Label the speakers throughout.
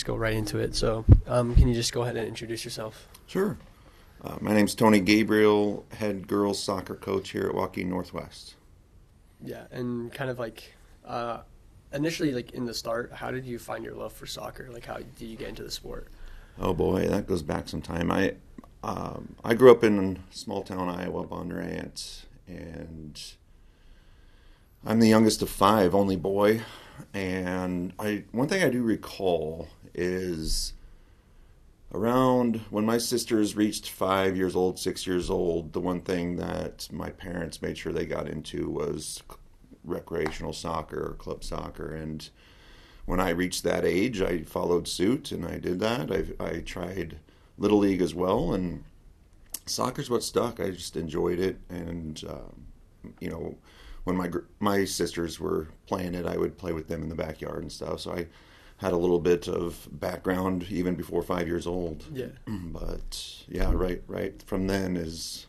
Speaker 1: just go right into it. So can you just go ahead and introduce yourself?
Speaker 2: Sure. My name's Tony Gabriel, head girls soccer coach here at Waukee Northwest.
Speaker 1: Yeah, and kind of like initially, like in the start, how did you find your love for soccer? Like, how did you get into the sport?
Speaker 2: Oh boy, that goes back some time. I grew up in small town Iowa, Bondurant, and I'm the youngest of five, only boy. And one thing I do recall is around when my sisters reached 5 years old, 6 years old, the one thing that my parents made sure they got into was recreational soccer or club soccer. And when I reached that age, I followed suit and I did that. I tried Little League as well, and soccer's what stuck. I just enjoyed it. And, when my sisters were playing it, I would play with them in the backyard and stuff. So I had a little bit of background even before 5 years old.
Speaker 1: Yeah.
Speaker 2: But yeah, right from then is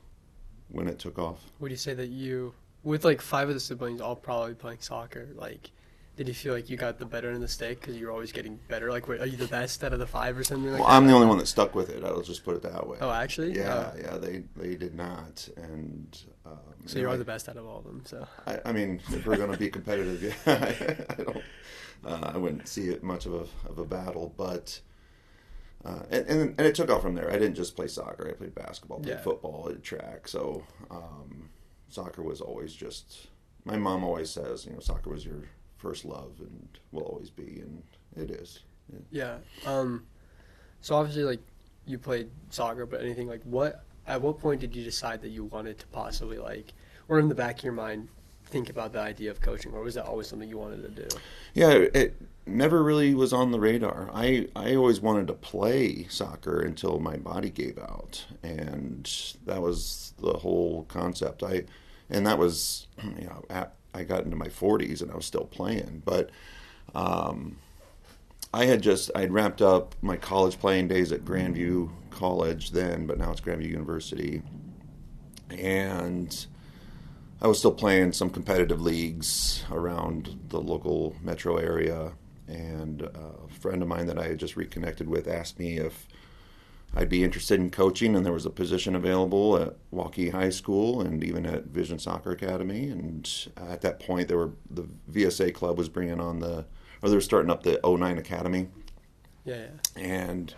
Speaker 2: when it took off.
Speaker 1: Would you say that you, with like five of the siblings all probably playing soccer, like, did you feel like you got the better end of the stick because you were always getting better? Like, are you the best out of the five or something like that?
Speaker 2: Well, I'm the only one that stuck with it. I'll just put it that way.
Speaker 1: Oh, actually?
Speaker 2: Yeah, they did not. And
Speaker 1: so you are the best out of all of them. So
Speaker 2: I mean, if we're going to be competitive, yeah, I wouldn't see it much of a battle, but and it took off from there. I didn't just play soccer. I played basketball, played football, I did track. So soccer was always just. My mom always says, soccer was your first love and will always be, and it is.
Speaker 1: Yeah. So obviously, like, you played soccer, but anything like at what point did you decide that you wanted to possibly, like, or in the back of your mind, think about the idea of coaching, or was that always something you wanted to do?
Speaker 2: Yeah, it never really was on the radar. I always wanted to play soccer until my body gave out, and that was the whole concept. And that was, I got into my 40s and I was still playing, but I'd wrapped up my college playing days at Grandview College then, but now it's Grandview University, and I was still playing some competitive leagues around the local metro area, and a friend of mine that I had just reconnected with asked me if I'd be interested in coaching, and there was a position available at Waukee High School and even at Vision Soccer Academy. And at that point, the VSA club was bringing on they were starting up the 09 Academy.
Speaker 1: Yeah.
Speaker 2: And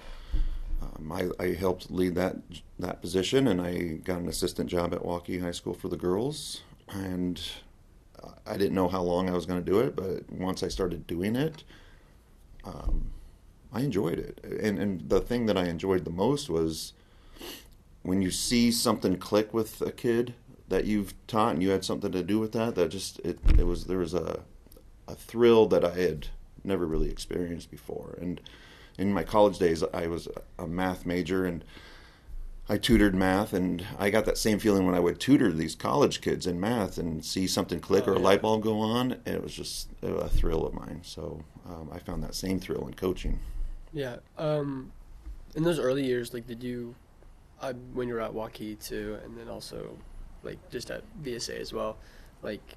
Speaker 2: I helped lead that position, and I got an assistant job at Waukee High School for the girls. And I didn't know how long I was going to do it, but once I started doing it, I enjoyed it. And the thing that I enjoyed the most was when you see something click with a kid that you've taught and you had something to do with that just there was a thrill that I had never really experienced before. And in my college days, I was a math major and I tutored math, and I got that same feeling when I would tutor these college kids in math and see something click or a light bulb go on. And it was just a thrill of mine. So I found that same thrill in coaching.
Speaker 1: Yeah. In those early years, like, did you, when you were at Waukee too, and then also, like, just at VSA as well, like,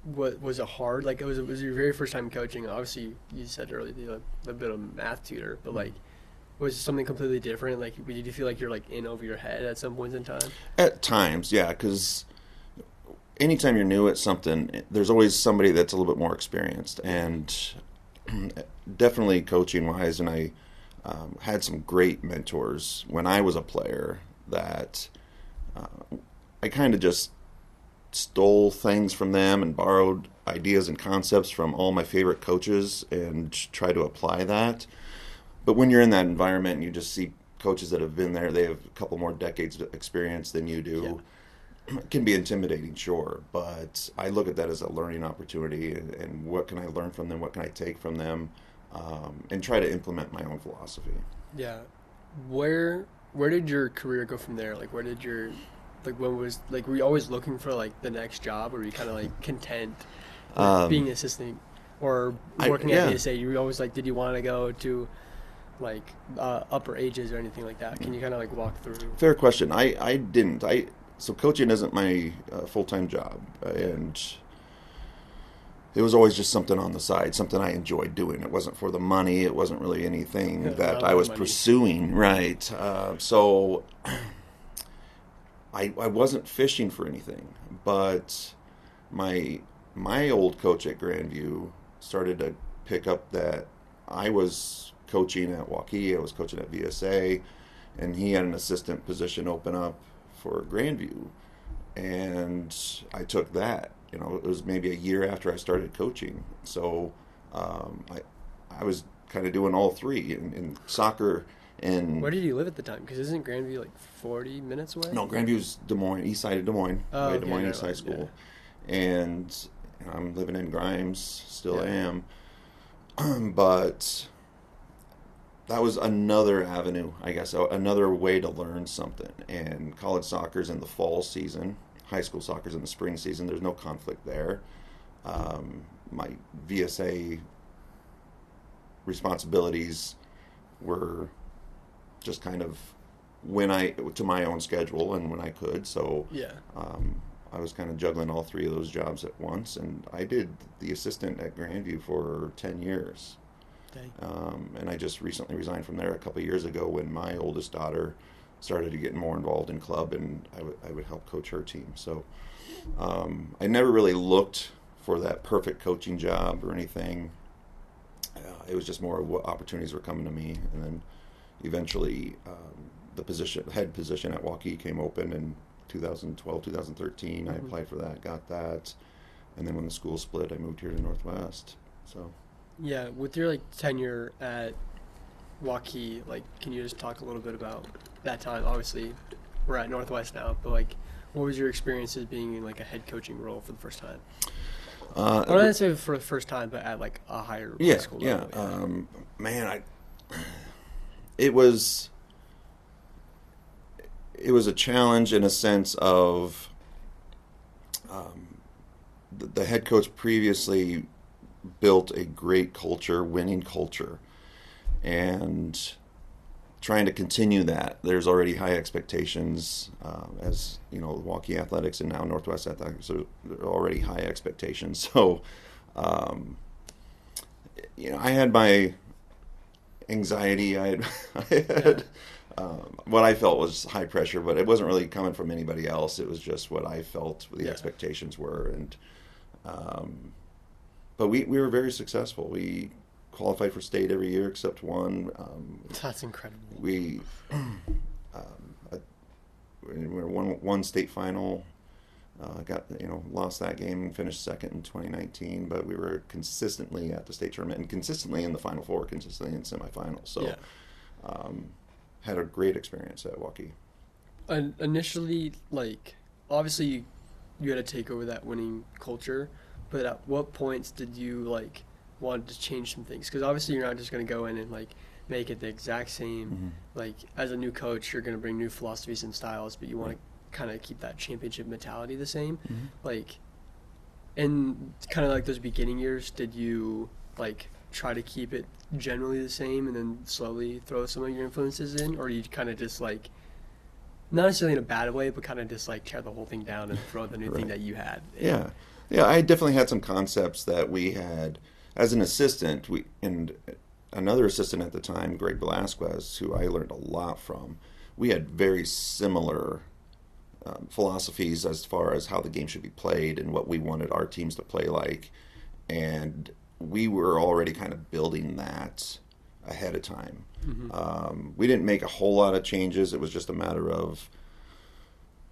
Speaker 1: what was it hard? Like, it was your very first time coaching. Obviously, you said earlier you had a bit of a math tutor, but, like, was it something completely different? Like, did you feel like you're, like, in over your head at some points in time? At
Speaker 2: times, yeah, because anytime you're new at something, there's always somebody that's a little bit more experienced, and definitely coaching-wise, and I had some great mentors when I was a player that I kind of just stole things from them and borrowed ideas and concepts from all my favorite coaches and try to apply that. But when you're in that environment and you just see coaches that have been there, they have a couple more decades of experience than you do. Yeah. It can be intimidating, sure, but I look at that as a learning opportunity, and what can I learn from them, what can I take from them, and try to implement my own philosophy.
Speaker 1: Yeah. Where did your career go from there? Like, where did your, like, when was, like, were you always looking for, like, the next job, or were you kind of, like, content being an assistant or working at VSA? You were always, like, did you want to go to, like, upper ages or anything like that? Can you kind of, like, walk through?
Speaker 2: Fair question. I didn't. So coaching isn't my full-time job, and it was always just something on the side, something I enjoyed doing. It wasn't for the money. It wasn't really anything that I was pursuing, right? So I wasn't fishing for anything, but my old coach at Grandview started to pick up that I was coaching at Waukee, I was coaching at VSA, and he had an assistant position open up for Grandview, and I took that. It was maybe a year after I started coaching, so I was kind of doing all three in soccer. And
Speaker 1: where did you live at the time? Because isn't Grandview like 40 minutes away?
Speaker 2: No, Grandview's Des Moines, east side of Des Moines,
Speaker 1: okay,
Speaker 2: Des Moines East High School, and I'm living in Grimes, still am, but that was another avenue, I guess, another way to learn something. And college soccer's in the fall season, high school soccer's in the spring season. There's no conflict there. My VSA responsibilities were just kind of to my own schedule and when I could. So I was kind of juggling all three of those jobs at once, and I did the assistant at Grandview for 10 years. And I just recently resigned from there a couple of years ago when my oldest daughter started to get more involved in club, and I would help coach her team. So I never really looked for that perfect coaching job or anything. It was just more of what opportunities were coming to me, and then eventually the head position at Waukee came open in 2012, 2013. Mm-hmm. I applied for that, got that, and then when the school split, I moved here to Northwest. So
Speaker 1: yeah, with your tenure at Waukee, can you just talk a little bit about that time? Obviously, we're at Northwest now, but what was your experiences being in a head coaching role for the first time? I don't want to say for the first time, but at a higher school level.
Speaker 2: Man, it was a challenge in a sense of the head coach previously built a great culture, winning culture, and trying to continue that. There's already high expectations, as Waukee Athletics and now Northwest Athletics are already high expectations. So, I had my anxiety. I had what I felt was high pressure, but it wasn't really coming from anybody else. It was just what I felt the expectations were, and but we were very successful. We qualified for state every year except one.
Speaker 1: That's incredible.
Speaker 2: We won one state final. Lost that game and finished second in 2019, but we were consistently at the state tournament and consistently in the Final Four, consistently in semifinals. So, had a great experience at Waukee.
Speaker 1: Initially, obviously, you had to take over that winning culture, but at what points did you want to change some things? Because obviously, you're not just going to go in and make it the exact same. Mm-hmm. As a new coach, you're going to bring new philosophies and styles, but you want to kind of keep that championship mentality the same. Mm-hmm. In kind of those beginning years, did you try to keep it generally the same and then slowly throw some of your influences in, or you kind of just not necessarily in a bad way, but kind of just tear the whole thing down and throw the new thing that you had in?
Speaker 2: Yeah, I definitely had some concepts that we had as an assistant. And another assistant at the time, Greg Velasquez, who I learned a lot from. We had very similar philosophies as far as how the game should be played and what we wanted our teams to play like, and we were already kind of building that ahead of time. Mm-hmm. We didn't make a whole lot of changes. It was just a matter of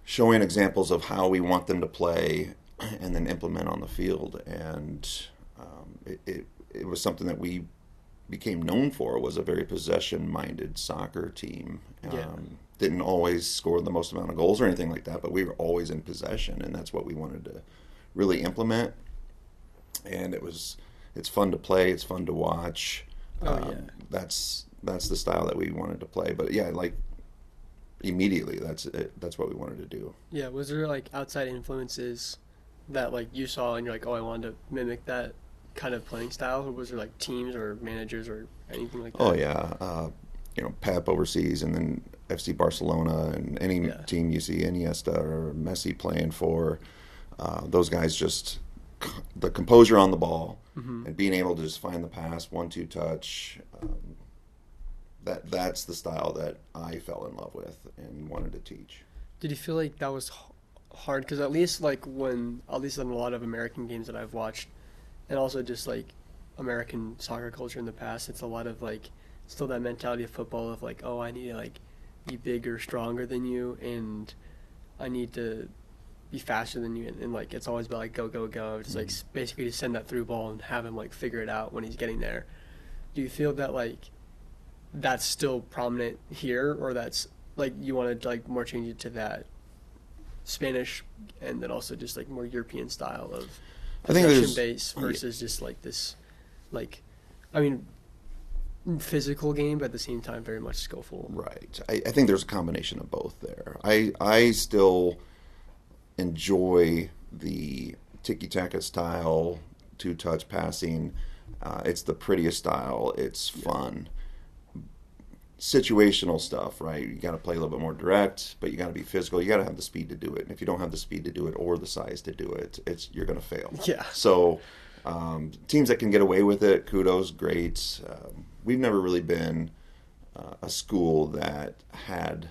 Speaker 2: showing examples of how we want them to play and then implement on the field. And it was something that we became known for, was a very possession-minded soccer team. Didn't always score the most amount of goals or anything like that, but we were always in possession, and that's what we wanted to really implement. And it's fun to play, it's fun to watch. That's the style that we wanted to play. But immediately that's what we wanted to do. Yeah,
Speaker 1: was there outside influences that you saw and you're I wanted to mimic that kind of playing style, or was there teams or managers or anything like that?
Speaker 2: Oh yeah, Pep overseas, and then FC Barcelona, and any team you see Iniesta or Messi playing for, those guys just the composure on the ball,
Speaker 1: Mm-hmm.
Speaker 2: and being able to just find the pass, 1-2 touch. That's the style that I fell in love with and wanted to teach.
Speaker 1: Did you feel like that was hard? Because at least in a lot of American games that I've watched, and also just like American soccer culture in the past, it's a lot of like still that mentality of football of like, oh, I need to like be bigger, stronger than you, and I need to be faster than you, and like it's always about like go go go, just like basically just send that through ball and have him like figure it out when he's getting there. Do you feel that like that's still prominent here, or that's like you want to like more change it to that Spanish and then also just like more European style of
Speaker 2: I think
Speaker 1: possession
Speaker 2: there's
Speaker 1: base versus just like this, like, I mean, physical game, but at the same time very much skillful.
Speaker 2: right. I think there's a combination of both there. I still enjoy the tiki-taka style, two-touch passing. It's the prettiest style. It's fun. Situational stuff, right? You got to play a little bit more direct, but you got to be physical. You got to have the speed to do it. And if you don't have the speed to do it or the size to do it, you're going to fail.
Speaker 1: Yeah.
Speaker 2: So teams that can get away with it, kudos, great. We've never really been a school that had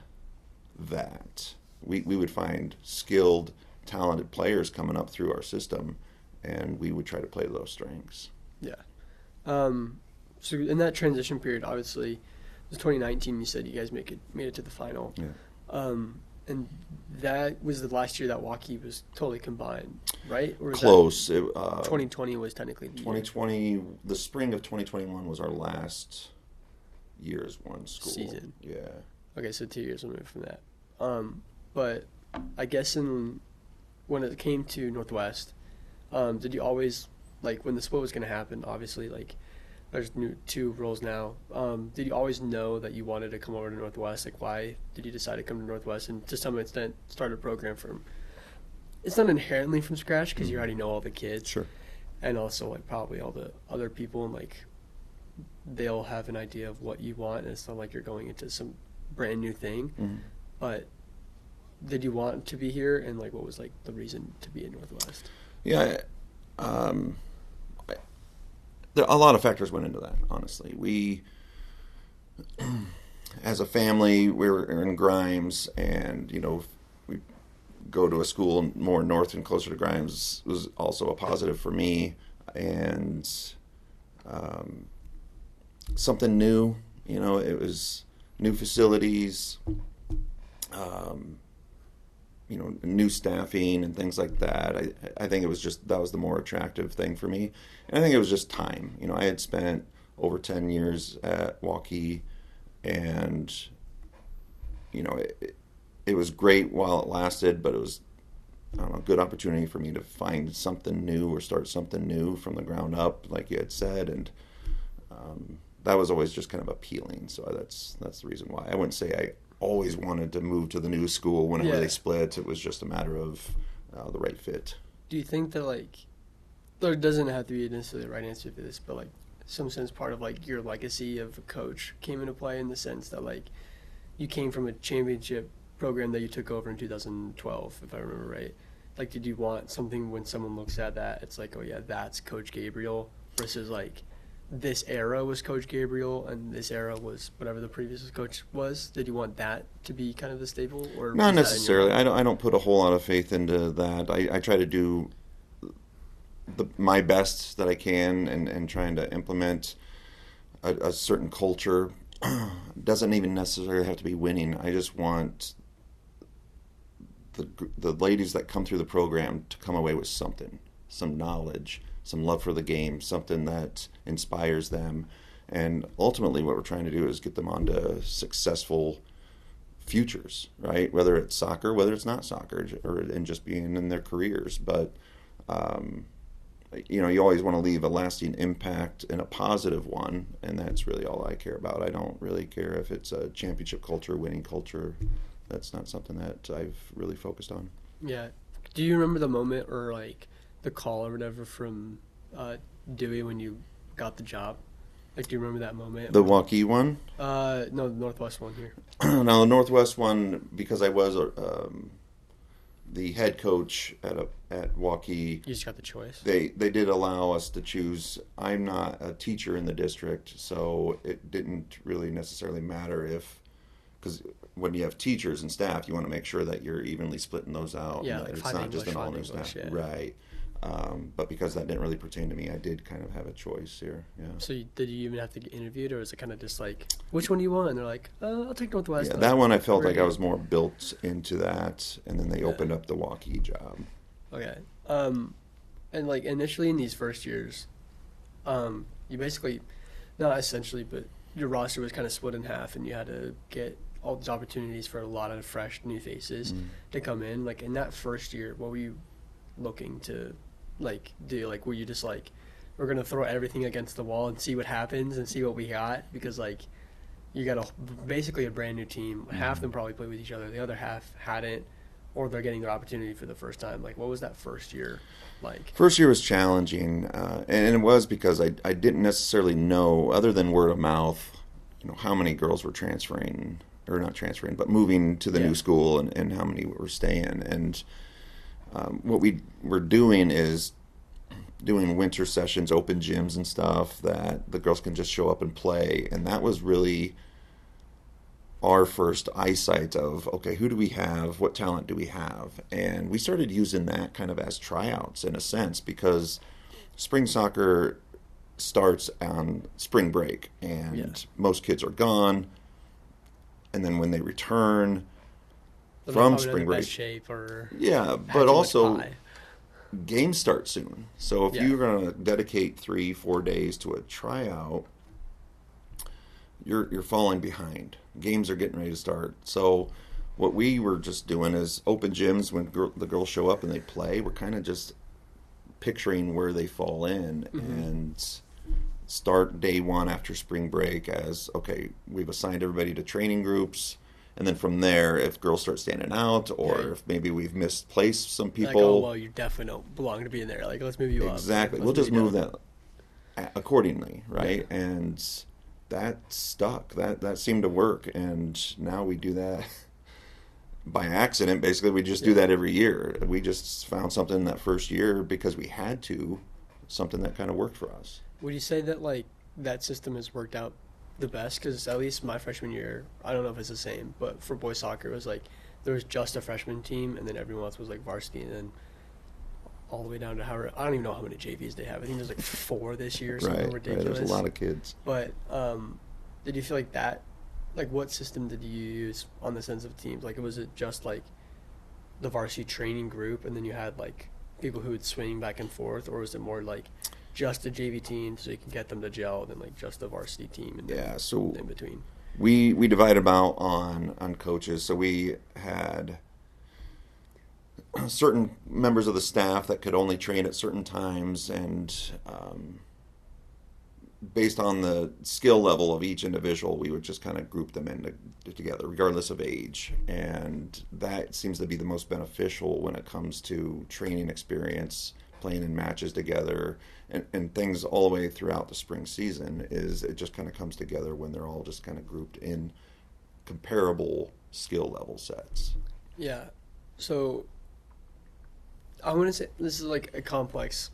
Speaker 2: that. We would find skilled, talented players coming up through our system, and we would try to play to those strengths.
Speaker 1: Yeah. So in that transition period, obviously, it was 2019. You said you guys made it to the final.
Speaker 2: Yeah.
Speaker 1: And that was the last year that Waukee was totally combined, right? Or was
Speaker 2: Close.
Speaker 1: 2020 was technically the year?
Speaker 2: 2020, the spring of 2021 was our last year as one school.
Speaker 1: Season.
Speaker 2: Yeah.
Speaker 1: Okay, so 2 years removed from that. But I guess when it came to Northwest, did you always, like, when the split was going to happen, obviously, like, there's two roles now. Did you always know that you wanted to come over to Northwest? Like, why did you decide to come to Northwest and to some extent start a program from, it's not inherently from scratch because you already know all the kids.
Speaker 2: Sure.
Speaker 1: And also, like, probably all the other people, and, like, they'll have an idea of what you want, and it's not like you're going into some brand new thing.
Speaker 2: Mm-hmm.
Speaker 1: But did you want to be here, and, like, what was, like, the reason to be in Northwest?
Speaker 2: Yeah. A lot of factors went into that, honestly. We, as a family, we were in Grimes, and, we go to a school more north and closer to Grimes was also a positive for me. And something new, it was new facilities, new staffing and things like that. I think it was that was the more attractive thing for me. And I think it was just time. I had spent over 10 years at Waukee, and, it was great while it lasted, but it was, I don't know, a good opportunity for me to find something new or start something new from the ground up, like you had said. And that was always just kind of appealing. So that's the reason why. I wouldn't say I always wanted to move to the new school when it really split. It was just a matter of the right fit.
Speaker 1: Do you think that, like, there doesn't have to be necessarily the right answer to this, but, like, some sense part of, like, your legacy of a coach came into play in the sense that, like, you came from a championship program that you took over in 2012, if I remember right. Like, did you want something when someone looks at that, it's like, oh yeah, that's Coach Gabriel, versus, like, this era was Coach Gabriel and this era was whatever the previous coach was? Did you want that to be kind of the staple? Or
Speaker 2: not necessarily. I don't put a whole lot of faith into that. I try to do my best that I can, and trying to implement a certain culture. Doesn't even necessarily have to be winning. I just want the ladies that come through the program to come away with something, some knowledge, some love for the game, something that inspires them. And ultimately what we're trying to do is get them onto successful futures, right? Whether it's soccer, whether it's not soccer, and just being in their careers. But, you always want to leave a lasting impact and a positive one, and that's really all I care about. I don't really care if it's a championship culture, winning culture. That's not something that I've really focused on.
Speaker 1: Yeah. Do you remember the moment or, like, the call or whatever from Dewey when you got the job? Like, do you remember that moment?
Speaker 2: The Waukee one?
Speaker 1: No, the Northwest one here.
Speaker 2: Now, the Northwest one, because I was the head coach at Waukee,
Speaker 1: You just got the choice.
Speaker 2: they did allow us to choose. I'm not a teacher in the district, so it didn't really necessarily matter if, because when you have teachers and staff, you want to make sure that you're evenly splitting those out.
Speaker 1: Yeah,
Speaker 2: and that
Speaker 1: like
Speaker 2: it's
Speaker 1: five
Speaker 2: not
Speaker 1: English,
Speaker 2: just an all
Speaker 1: five
Speaker 2: new
Speaker 1: English,
Speaker 2: staff,
Speaker 1: yeah.
Speaker 2: right? But because that didn't really pertain to me, I did kind of have a choice here. Yeah.
Speaker 1: So did you even have to get interviewed, or was it kind of just like, which one do you want? And they're like, I'll take Northwest.
Speaker 2: Yeah, that one I felt like
Speaker 1: Ready.
Speaker 2: I was more built into that, and then they opened up the Waukee job.
Speaker 1: Okay. And like initially in these first years, you basically, not essentially, but your roster was kind of split in half, and you had to get all these opportunities for a lot of fresh new faces to come in. Like in that first year, what were you looking to like do? Like were you just like, we're gonna throw everything against the wall and see what happens and see what we got? Because like you got basically a brand new team. Half of them probably played with each other. The other half hadn't, or they're getting their opportunity for the first time. Like what was that first year like?
Speaker 2: First year was challenging, and it was because I didn't necessarily know, other than word of mouth, how many girls were transferring, or not transferring, but moving to the new school, and how many were staying. And what we were doing is doing winter sessions, open gyms and stuff that the girls can just show up and play. And that was really our first eyesight of, okay, who do we have? What talent do we have? And we started using that kind of as tryouts in a sense, because spring soccer starts on spring break, and most kids are gone. And then when they return from spring break,
Speaker 1: shape or
Speaker 2: but also games start soon. So if you're going to dedicate 3-4 days to a tryout, you're falling behind. Games are getting ready to start. So what we were just doing is open gyms when the girls show up and they play. We're kind of just picturing where they fall in and start day one after spring break as, okay, we've assigned everybody to training groups. And then from there, if girls start standing out, or if maybe we've misplaced some people.
Speaker 1: Like, oh, well, you definitely don't belong to be in there. Like, let's move you up.
Speaker 2: Exactly. We'll just move that accordingly, right? Yeah. And that stuck. That seemed to work. And now we do that by accident. Basically, we just do that every year. We just found something that first year because we had to, something that kind of worked for us.
Speaker 1: Would you say that, like, that system has worked out the best? Because at least my freshman year, I don't know if it's the same, but for boys soccer, it was like there was just a freshman team, and then everyone else was like varsity, and then all the way down to I don't even know how many JVs they have. I think there's like 4 this year, something ridiculous.
Speaker 2: Right, there's a lot of kids.
Speaker 1: But did you feel like that? Like, what system did you use on the sense of teams? Like, was it just like the varsity training group, and then you had like people who would swing back and forth, or was it more like just a JV team so you can get them to gel, and then like just a varsity team and
Speaker 2: so
Speaker 1: in between?
Speaker 2: We divided them out on coaches. So we had certain members of the staff that could only train at certain times, and based on the skill level of each individual, we would just kind of group them together, regardless of age. And that seems to be the most beneficial when it comes to training experience, playing in matches together, and things all the way throughout the spring season. Is it just kind of comes together when they're all just kind of grouped in comparable skill level sets.
Speaker 1: Yeah. So I want to say this is like a complex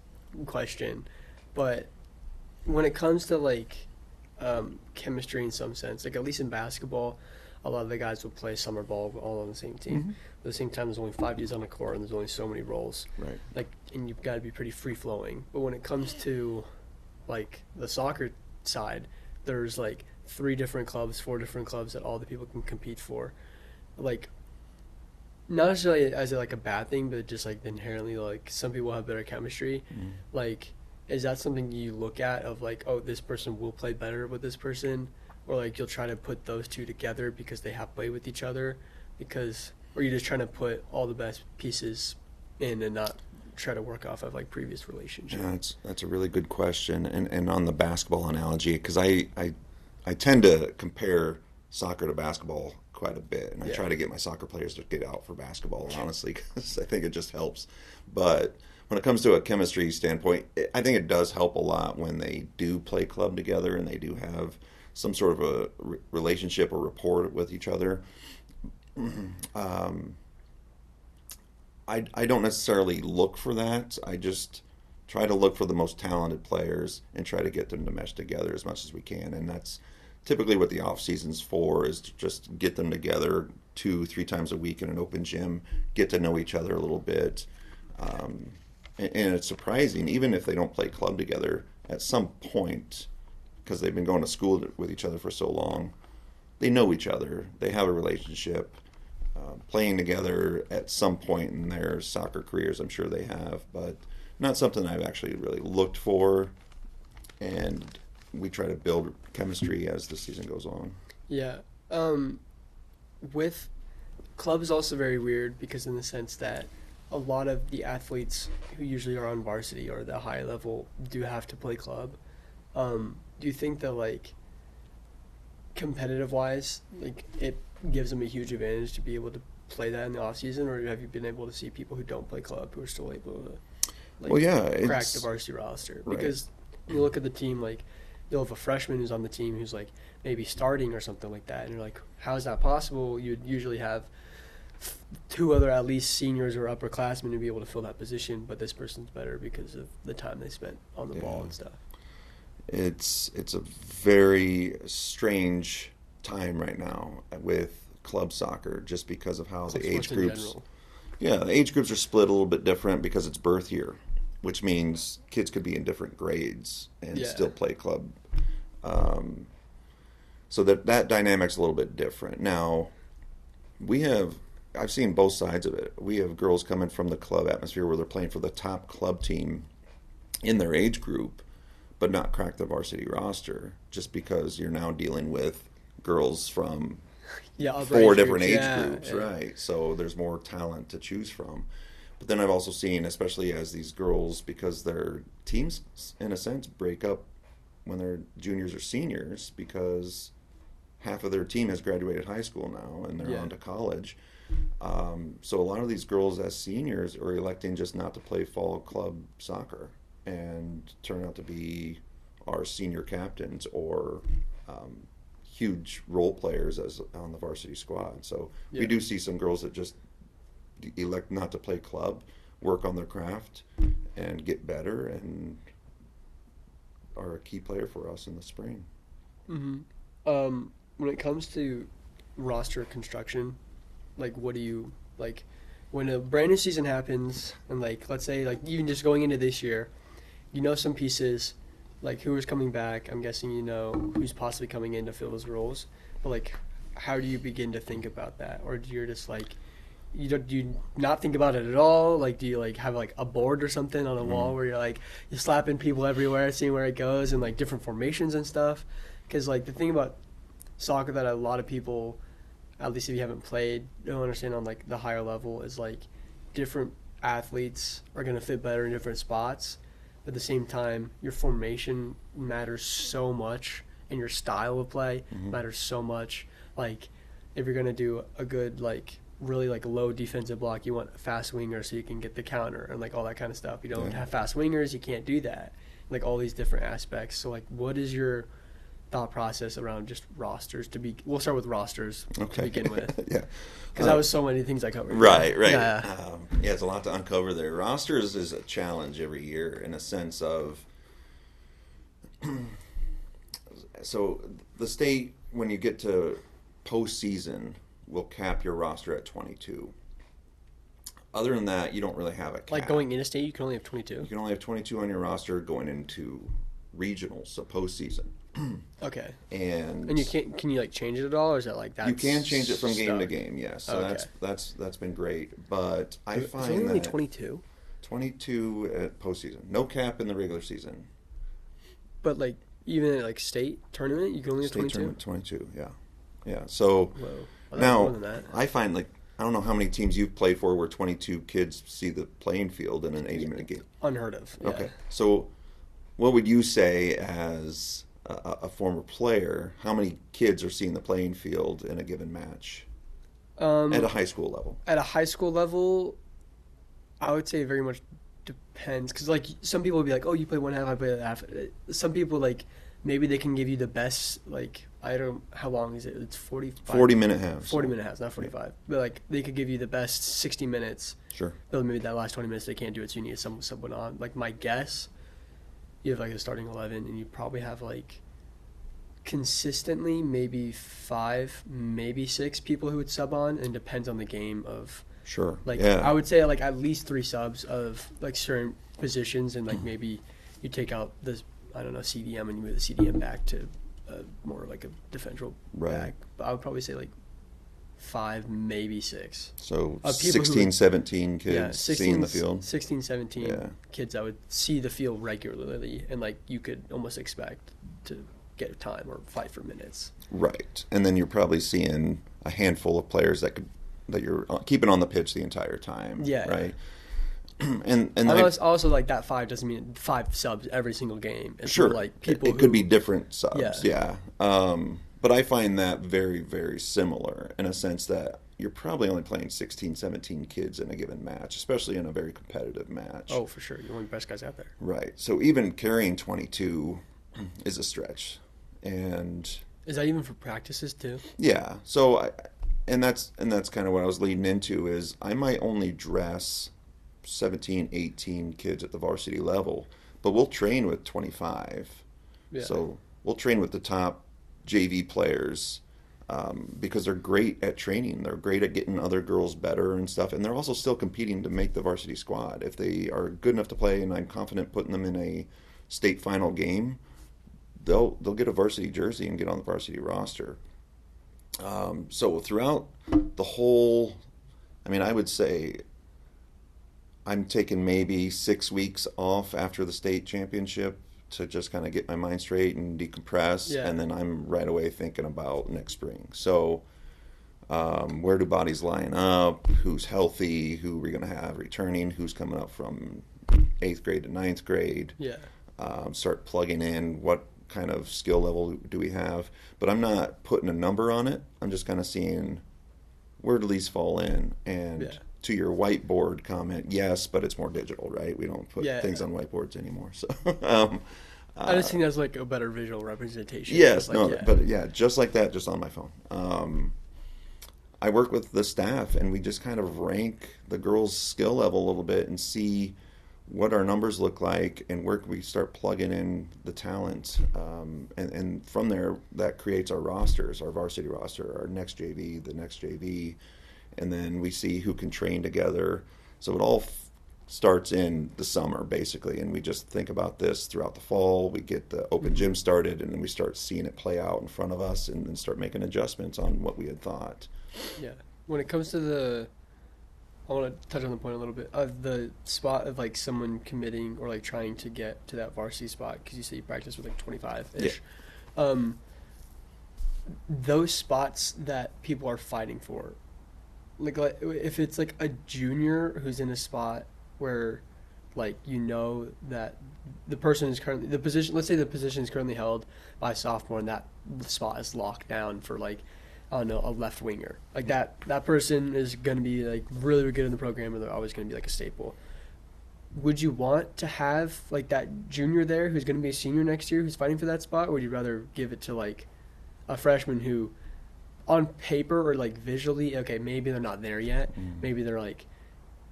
Speaker 1: question, but when it comes to like chemistry in some sense, like at least in basketball, a lot of the guys will play summer ball all on the same team. At the same time, there's only 5 dudes on the court, and there's only so many roles.
Speaker 2: Right.
Speaker 1: Like, and you've got to be pretty free flowing. But when it comes to like the soccer side, there's like 3 different clubs, 4 different clubs that all the people can compete for. Like, not necessarily as like a bad thing, but just like inherently, like some people have better chemistry. Like, is that something you look at of like, oh, this person will play better with this person, or like you'll try to put those two together because they have played with each other, or you're just trying to put all the best pieces in and not try to work off of like previous relationships?
Speaker 2: Yeah, that's a really good question. And on the basketball analogy, because I tend to compare soccer to basketball quite a bit, and I try to get my soccer players to get out for basketball, honestly, because I think it just helps. But when it comes to a chemistry standpoint, I think it does help a lot when they do play club together and they do have some sort of a relationship or rapport with each other. I don't necessarily look for that. I just try to look for the most talented players and try to get them to mesh together as much as we can. And that's typically what the off season's for, is to just get them together 2-3 times a week in an open gym, get to know each other a little bit. And it's surprising, even if they don't play club together, at some point, because they've been going to school with each other for so long, they know each other. They have a relationship. Playing together at some point in their soccer careers, I'm sure they have, but not something I've actually really looked for. And we try to build chemistry as the season goes on.
Speaker 1: Yeah. With club is also very weird, because in the sense that a lot of the athletes who usually are on varsity or the high level do have to play club. Do you think that, like, competitive wise, like, it gives them a huge advantage to be able to play that in the off season, or have you been able to see people who don't play club who are still able to, like,
Speaker 2: well, yeah,
Speaker 1: crack the varsity roster?
Speaker 2: Right.
Speaker 1: Because you look at the team, like, you'll have a freshman who's on the team who's, like, maybe starting or something like that, and you're like, how is that possible? You'd usually have 2 other at least seniors or upperclassmen to be able to fill that position, but this person's better because of the time they spent on the ball and stuff.
Speaker 2: It's a very strange time right now with club soccer, just because of how the age groups. Yeah, the age groups are split a little bit different because it's birth year, which means kids could be in different grades and still play club. So that dynamic's a little bit different. Now, I've seen both sides of it. We have girls coming from the club atmosphere where they're playing for the top club team in their age group, but not crack the varsity roster, just because you're now dealing with girls from 4 different age groups, right? So there's more talent to choose from. But then I've also seen, especially as these girls, because their teams, in a sense, break up when they're juniors or seniors, because half of their team has graduated high school now and they're on to college. So a lot of these girls as seniors are electing just not to play fall club soccer and turn out to be our senior captains or huge role players as on the varsity squad. So we do see some girls that just elect not to play club, work on their craft, and get better, and are a key player for us in the spring.
Speaker 1: Mm-hmm. When it comes to roster construction, like, what do you, like, when a brand new season happens, and, like, let's say, like, even just going into this year, you know some pieces, like, who is coming back. I'm guessing you know who's possibly coming in to fill those roles. But, like, how do you begin to think about that? Or do you just, like, do you not think about it at all? Like, do you, like, have, like, a board or something on a wall where you're, like, you're slapping people everywhere, seeing where it goes, and, like, different formations and stuff? Because, like, the thing about soccer that a lot of people, at least if you haven't played, don't understand on, like, the higher level is, like, different athletes are going to fit better in different spots. But at the same time, your formation matters so much, and your style of play matters so much. Like, if you're going to do a good, like, really, like, low defensive block, you want a fast winger so you can get the counter and, like, all that kind of stuff. You don't have fast wingers, you can't do that. Like, all these different aspects. So, like, what is your thought process around just rosters we'll start with rosters to begin with. Because that was so many things I covered.
Speaker 2: Right. It's a lot to uncover there. Rosters is a challenge every year in a sense of, so the state, when you get to postseason, will cap your roster at 22. Other than that, you don't really have a cap.
Speaker 1: Like, going into state, you can only have 22?
Speaker 2: You can only have 22 on your roster going into regionals, so postseason.
Speaker 1: Okay.
Speaker 2: And
Speaker 1: you can you, like, change it at all, or is that, like, that?
Speaker 2: You can change it from game to game, yes. So that's been great. But I find that
Speaker 1: only 22?
Speaker 2: 22 at postseason. No cap in the regular season.
Speaker 1: But, like, even at, like, state tournament, you can only have 22?
Speaker 2: State tournament, 22, yeah. So
Speaker 1: well,
Speaker 2: now
Speaker 1: more than that.
Speaker 2: I find, like, I don't know how many teams you've played for where 22 kids see the playing field in an 80-minute game.
Speaker 1: Unheard of. Yeah.
Speaker 2: Okay. So what would you say as a former player, how many kids are seeing the playing field in a given match at a high school level?
Speaker 1: At a high school level, I would say very much depends. Because, like, some people would be like, oh, you play one half, I play the half. Some people, like, maybe they can give you the best, like, I don't, how long is it? It's
Speaker 2: 40-minute halves.
Speaker 1: 40-minute halves, not 45. Yeah. But, like, they could give you the best 60 minutes.
Speaker 2: Sure.
Speaker 1: But maybe that last 20 minutes they can't do it, so you need someone on. Like, my guess, you have, like, a starting 11, and you probably have, like, consistently maybe 5, maybe 6 people who would sub on, and depends on the game of...
Speaker 2: Sure.
Speaker 1: Like,
Speaker 2: yeah.
Speaker 1: I would say, like, at least 3 subs of, like, certain positions, and, like, maybe you take out this, I don't know, CDM, and you move the CDM back to more like a defensive back. But I would probably say, like, 5, maybe 6.
Speaker 2: So 16, 17 kids,
Speaker 1: yeah,
Speaker 2: seeing the field.
Speaker 1: 16, 17 kids that would see the field regularly, and, like, you could almost expect to get time or fight for minutes.
Speaker 2: Right. And then you're probably seeing a handful of players that you're keeping on the pitch the entire time.
Speaker 1: Yeah.
Speaker 2: Right. And
Speaker 1: also, like, that 5 doesn't mean 5 subs every single game. It's
Speaker 2: sure.
Speaker 1: more like people
Speaker 2: it could be different subs.
Speaker 1: Yeah.
Speaker 2: But I find that very, very similar in a sense that you're probably only playing 16, 17 kids in a given match, especially in a very competitive match.
Speaker 1: Oh, for sure. You're one of the best guys out there.
Speaker 2: Right. So even carrying 22 is a stretch. And
Speaker 1: is that even for practices too?
Speaker 2: Yeah. So that's kind of what I was leading into is I might only dress 17, 18 kids at the varsity level, but we'll train with 25.
Speaker 1: Yeah.
Speaker 2: So we'll train with the top JV players because they're great at training. They're great at getting other girls better and stuff, and they're also still competing to make the varsity squad. If they are good enough to play, and I'm confident putting them in a state final game, they'll get a varsity jersey and get on the varsity roster. So throughout the whole, I mean, I would say I'm taking maybe 6 weeks off after the state championship to just kind of get my mind straight and decompress.
Speaker 1: Yeah.
Speaker 2: And then I'm right away thinking about next spring. So where do bodies line up? Who's healthy? Who are we going to have returning? Who's coming up from 8th grade to 9th grade?
Speaker 1: Yeah.
Speaker 2: Start plugging in what kind of skill level do we have. But I'm not putting a number on it. I'm just kind of seeing where do these fall in. And to your whiteboard comment, yes, but it's more digital, right? We don't put things on whiteboards anymore. So
Speaker 1: I just think that's like a better visual representation.
Speaker 2: Yes,
Speaker 1: like,
Speaker 2: but just like that, just on my phone. I work with the staff, and we just kind of rank the girls' skill level a little bit and see what our numbers look like and where can we start plugging in the talent. And from there, that creates our rosters, our varsity roster, our next JV, the next JV, and then we see who can train together. So it all starts in the summer, basically, and we just think about this throughout the fall. We get the open gym started, and then we start seeing it play out in front of us and then start making adjustments on what we had thought.
Speaker 1: Yeah. When it comes to I want to touch on the point a little bit of the spot of, like, someone committing or, like, trying to get to that varsity spot, because you say you practice with, like, 25-ish. Yeah. Those spots that people are fighting for, like if it's, like, a junior who's in a spot where, like, you know that the person is currently, the position, let's say the position is currently held by a sophomore, and that spot is locked down for, like, I don't know, a left winger. Like, that person is going to be, like, really good in the program, and they're always going to be, like, a staple. Would you want to have, like, that junior there who's going to be a senior next year who's fighting for that spot, or would you rather give it to, like, a freshman who, on paper or, like, visually, okay, maybe they're not there yet. Maybe they're, like,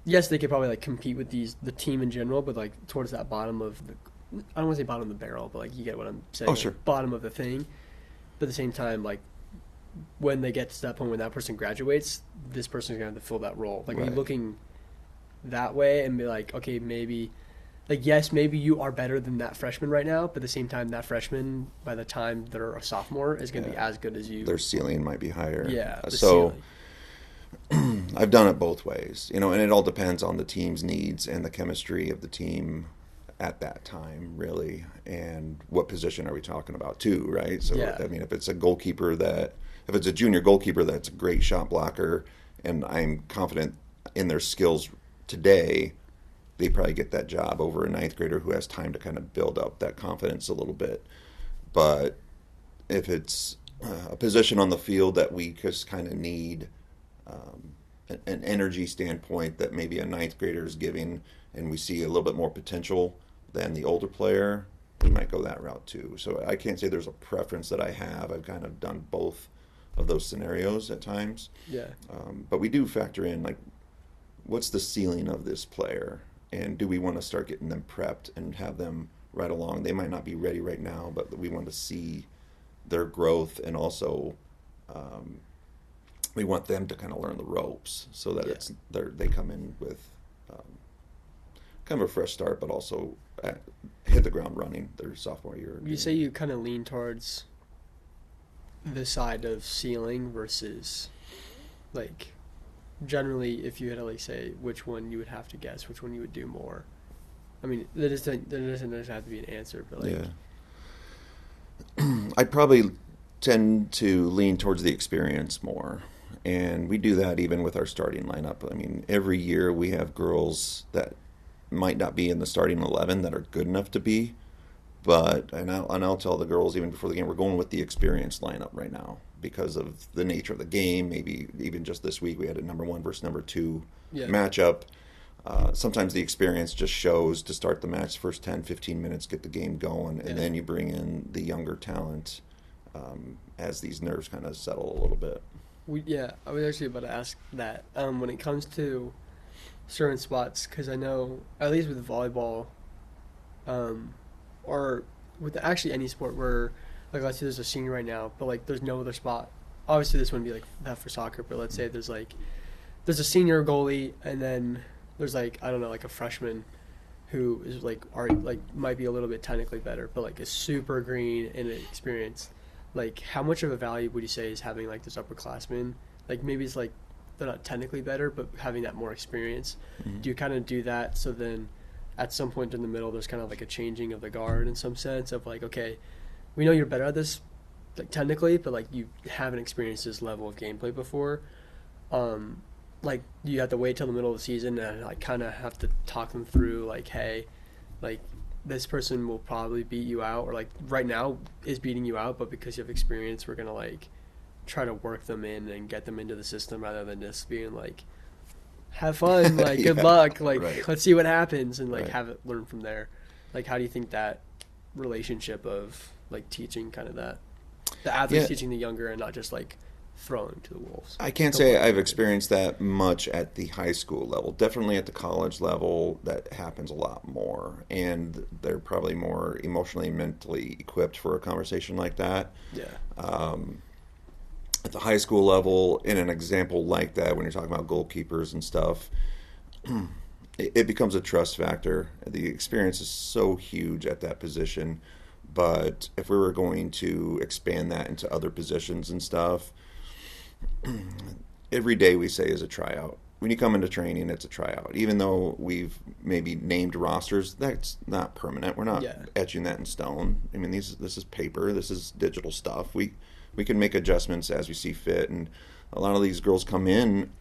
Speaker 1: yes, they could probably, like, compete with the team in general, but, like, towards that bottom of the, I don't want to say bottom of the barrel, but, like, you get what I'm saying.
Speaker 2: Oh, sure.
Speaker 1: Like, bottom of the thing. But at the same time, like, when they get to that point when that person graduates, this person's going to have to fill that role. Like, right. Are you looking that way and be like, okay, maybe, like, yes, maybe you are better than that freshman right now, but at the same time, that freshman, by the time they're a sophomore, is going to be as good as you.
Speaker 2: Their ceiling might be higher.
Speaker 1: Yeah.
Speaker 2: So I've done it both ways, and it all depends on the team's needs and the chemistry of the team at that time, really, and what position are we talking about too, right? So, I mean, if it's a junior goalkeeper that's a great shot blocker, and I'm confident in their skills today, they probably get that job over a 9th grader who has time to kind of build up that confidence a little bit. But if it's a position on the field that we just kind of need an energy standpoint that maybe a 9th grader is giving, and we see a little bit more potential than the older player, we might go that route too. So I can't say there's a preference that I have. I've kind of done both of those scenarios at times.
Speaker 1: Yeah.
Speaker 2: But we do factor in, like, what's the ceiling of this player? And do we want to start getting them prepped and have them right along? They might not be ready right now, but we want to see their growth, and also we want them to kind of learn the ropes so that they come in with kind of a fresh start, but also hit the ground running their sophomore year.
Speaker 1: You say you kind of lean towards the side of ceiling versus, like, generally, if you had to, like, say which one you would have to guess, which one you would do more. I mean, there doesn't have to be an answer, but, like...
Speaker 2: Yeah. I'd probably tend to lean towards the experience more. And we do that even with our starting lineup. I mean, every year we have girls that might not be in the starting 11 that are good enough to be. But, and I'll tell the girls even before the game, we're going with the experienced lineup right now because of the nature of the game. Maybe even just this week we had a number 1 versus number 2 matchup. Sometimes the experience just shows to start the match, first 10, 15 minutes, get the game going, and then you bring in the younger talent as these nerves kind of settle a little bit.
Speaker 1: I was actually about to ask that. When it comes to certain spots, because I know, at least with volleyball, or with actually any sport where, like, let's say there's a senior right now, but, like, there's no other spot. Obviously, this wouldn't be like that for soccer, but let's say there's a senior goalie, and then there's, like, I don't know, like a freshman who is, like, might be a little bit technically better, but, like, is super green and experienced. Like, how much of a value would you say is having, like, this upperclassman? Like, maybe it's, like, they're not technically better, but having that more experience. Mm-hmm. Do you kind of do that so then at some point in the middle there's kind of, like, a changing of the guard in some sense of, like, okay, we know you're better at this, like, technically, but, like, you haven't experienced this level of gameplay before. Like, you have to wait till the middle of the season and, like, kind of have to talk them through, like, hey, like, this person will probably beat you out, or, like, right now is beating you out, but because you have experience, we're going to, like, try to work them in and get them into the system rather than just being, like, have fun, like, good luck, like, let's see what happens, and, like, have it learn from there. Like, how do you think that relationship of, like, teaching kind of that, the athletes teaching the younger and not just, like, throwing to the wolves?
Speaker 2: I can't say I've experienced that much at the high school level. Definitely at the college level, that happens a lot more, and they're probably more emotionally and mentally equipped for a conversation like that.
Speaker 1: Yeah.
Speaker 2: At the high school level, in an example like that, when you're talking about goalkeepers and stuff, it becomes a trust factor. The experience is so huge at that position, but if we were going to expand that into other positions and stuff, every day we say is a tryout. When you come into training, it's a tryout. Even though we've maybe named rosters, that's not permanent. We're not etching that in stone. I mean, this is paper. This is digital stuff. We can make adjustments as we see fit. And a lot of these girls come in,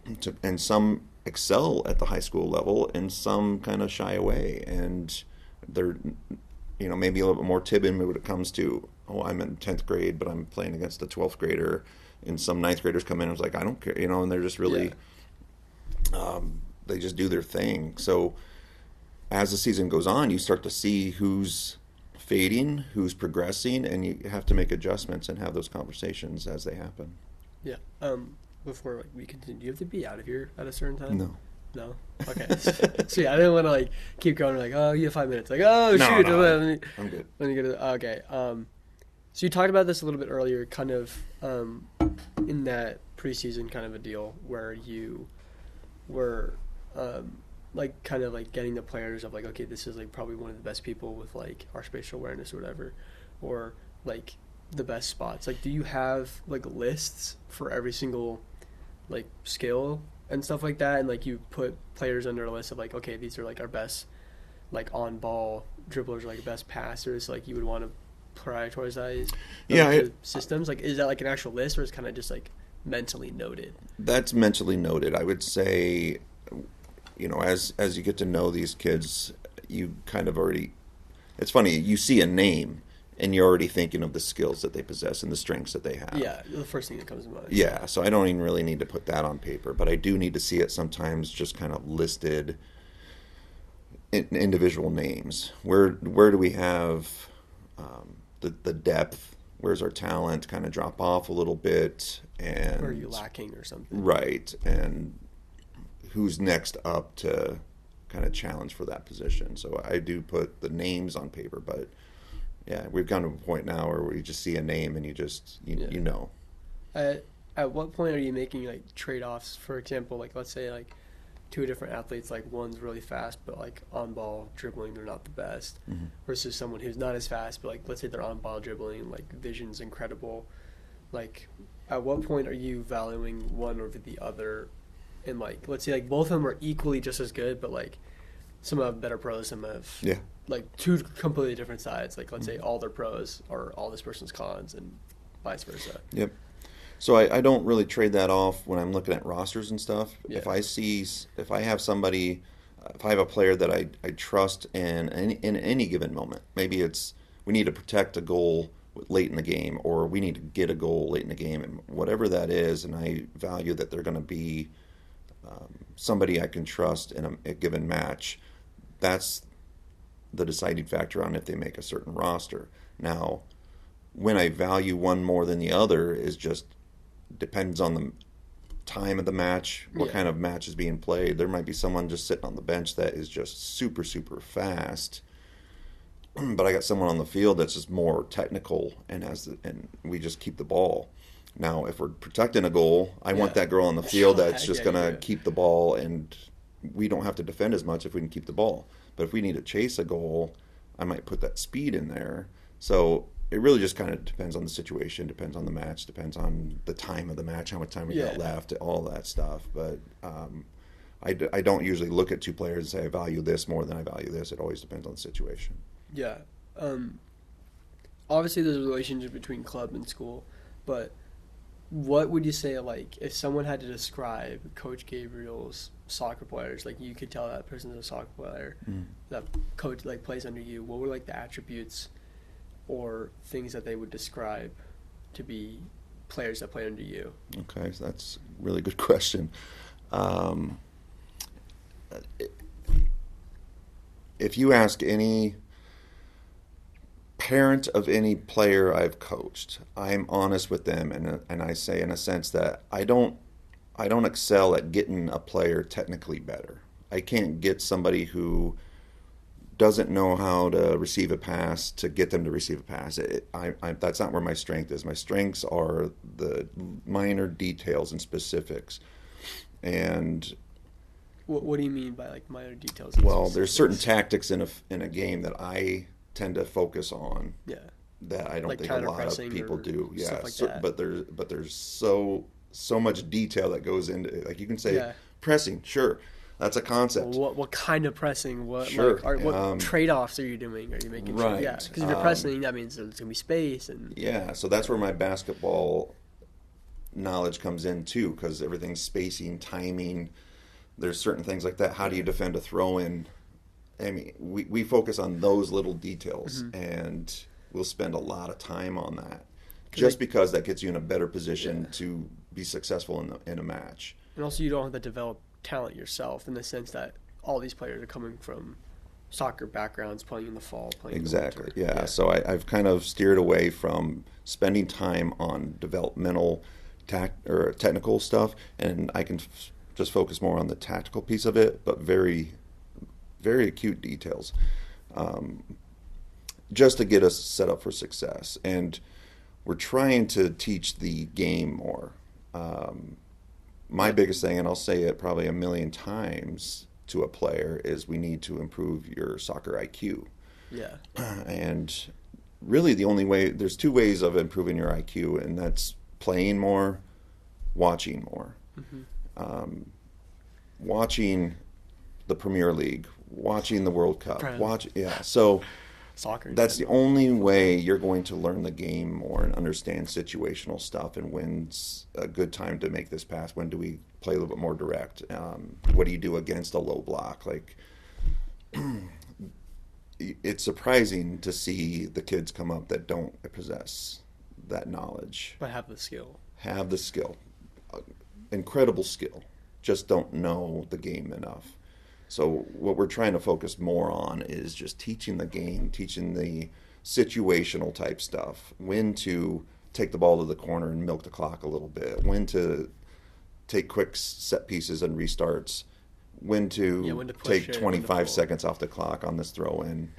Speaker 2: and some excel at the high school level, and some kind of shy away. And they're, maybe a little bit more timid when it comes to, I'm in 10th grade, but I'm playing against a 12th grader. And some 9th graders come in and it's like, I don't care, and they're just really, they just do their thing. So as the season goes on, you start to see who's fading, who's progressing, and you have to make adjustments and have those conversations as they happen.
Speaker 1: Yeah. Before we continue, do you have to be out of here at a certain time? No? Okay. So yeah, I didn't want to, like, keep going, like, oh, you have 5 minutes. Like, oh, shoot.
Speaker 2: No, I'm good.
Speaker 1: Let me get it. Okay. So you talked about this a little bit earlier, kind of in that preseason kind of a deal where you were like kind of like getting the players of, like, okay, this is, like, probably one of the best people with, like, our spatial awareness or whatever, or, like, the best spots. Like, do you have, like, lists for every single, like, skill and stuff like that, and, like, you put players under a list of, like, okay, these are, like, our best, like, on ball dribblers, like, best passers, like, you would want to prioritize systems? Like, is that, like, an actual list, or is it kind of just, like, mentally noted?
Speaker 2: That's mentally noted. I would say, as you get to know these kids, you kind of already, it's funny, you see a name and you're already thinking of the skills that they possess and the strengths that they have.
Speaker 1: Yeah, the first thing that comes to mind.
Speaker 2: Yeah, so I don't even really need to put that on paper, but I do need to see it sometimes just kind of listed in individual names. Where do we have the depth. Where's our talent kind of drop off a little bit, and
Speaker 1: Or are you lacking or something?
Speaker 2: right, and who's next up to kind of challenge for that position. So I do put the names on paper, but yeah, we've gotten to a point now where you just see a name and you know.
Speaker 1: At what point are you making like trade-offs? For example, like let's say like two different athletes, like one's really fast but like on ball dribbling they're not the best, versus someone who's not as fast but like let's say they're on ball dribbling, like vision's incredible. Like at what point are you valuing one over the other? And like let's say like both of them are equally just as good, but like some have better pros, some have like two completely different sides. Like let's say all their pros are all this person's cons and vice versa.
Speaker 2: Yep. So I don't really trade that off when I'm looking at rosters and stuff.
Speaker 1: Yeah.
Speaker 2: If I have somebody, if I have a player that I trust in any given moment, maybe it's we need to protect a goal late in the game, or we need to get a goal late in the game, and whatever that is, and I value that they're going to be somebody I can trust in a given match, that's the deciding factor on if they make a certain roster. Now, when I value one more than the other is just depends on the time of the match, what kind of match is being played. There might be someone just sitting on the bench that is just super, super fast, but I got someone on the field that's just more technical and we just keep the ball. Now, if we're protecting a goal, I want that girl on the field that's just going to keep the ball, and we don't have to defend as much if we can keep the ball. But if we need to chase a goal, I might put that speed in there. So it really just kind of depends on the situation, depends on the match, depends on the time of the match, how much time we got left, all that stuff. But I don't usually look at two players and say I value this more than I value this. It always depends on the situation.
Speaker 1: Yeah. Obviously, there's a relationship between club and school, but what would you say, like, if someone had to describe Coach Gabriel's soccer players, like, you could tell that person's a soccer player, that coach, like, plays under you, what were, like, the attributes or things that they would describe to be players that play under you?
Speaker 2: Okay, so that's a really good question. If you ask any parent of any player I've coached, I'm honest with them, and I say in a sense that I don't excel at getting a player technically better. I can't get somebody who doesn't know how to receive a pass to get them to receive a pass. That's not where my strength is. My strengths are the minor details and specifics. And
Speaker 1: what do you mean by like minor details?
Speaker 2: Well, there's certain tactics in a game that I tend to focus on.
Speaker 1: Yeah.
Speaker 2: That I don't
Speaker 1: like
Speaker 2: think a lot of people do. Yeah.
Speaker 1: Like that.
Speaker 2: But there's so much detail that goes into it. Like you can say pressing, sure. That's a concept.
Speaker 1: What kind of pressing? What what trade-offs are you doing? Are you making
Speaker 2: right?
Speaker 1: Yeah, because if you're pressing, that means there's gonna be space and.
Speaker 2: Yeah, so that's where my basketball knowledge comes in too, because everything's spacing, timing. There's certain things like that. How do you defend a throw-in? I mean, we focus on those little details, and we'll spend a lot of time on that, just because that gets you in a better position to be successful in a match.
Speaker 1: And also, you don't have to develop talent yourself in the sense that all these players are coming from soccer backgrounds, playing in the fall, playing
Speaker 2: exactly.
Speaker 1: in the winter.
Speaker 2: Yeah. So I've kind of steered away from spending time on developmental technical stuff, and I can just focus more on the tactical piece of it, but very, very acute details, just to get us set up for success. And we're trying to teach the game more. My biggest thing, and I'll say it probably a million times to a player, is we need to improve your soccer IQ.
Speaker 1: Yeah. And
Speaker 2: really there's two ways of improving your IQ, and that's playing more, watching more. Watching the Premier League, watching the World Cup, so
Speaker 1: soccer.
Speaker 2: That's the only way you're going to learn the game more and understand situational stuff, and when's a good time to make this pass, when do we play a little bit more direct, what do you do against a low block. Like, it's surprising to see the kids come up that don't possess that knowledge,
Speaker 1: but have the skill,
Speaker 2: incredible skill, just don't know the game enough. So what we're trying to focus more on is just teaching the game, teaching the situational type stuff, when to take the ball to the corner and milk the clock a little bit, when to take quick set pieces and restarts, when to take 25 seconds off the clock on this throw in.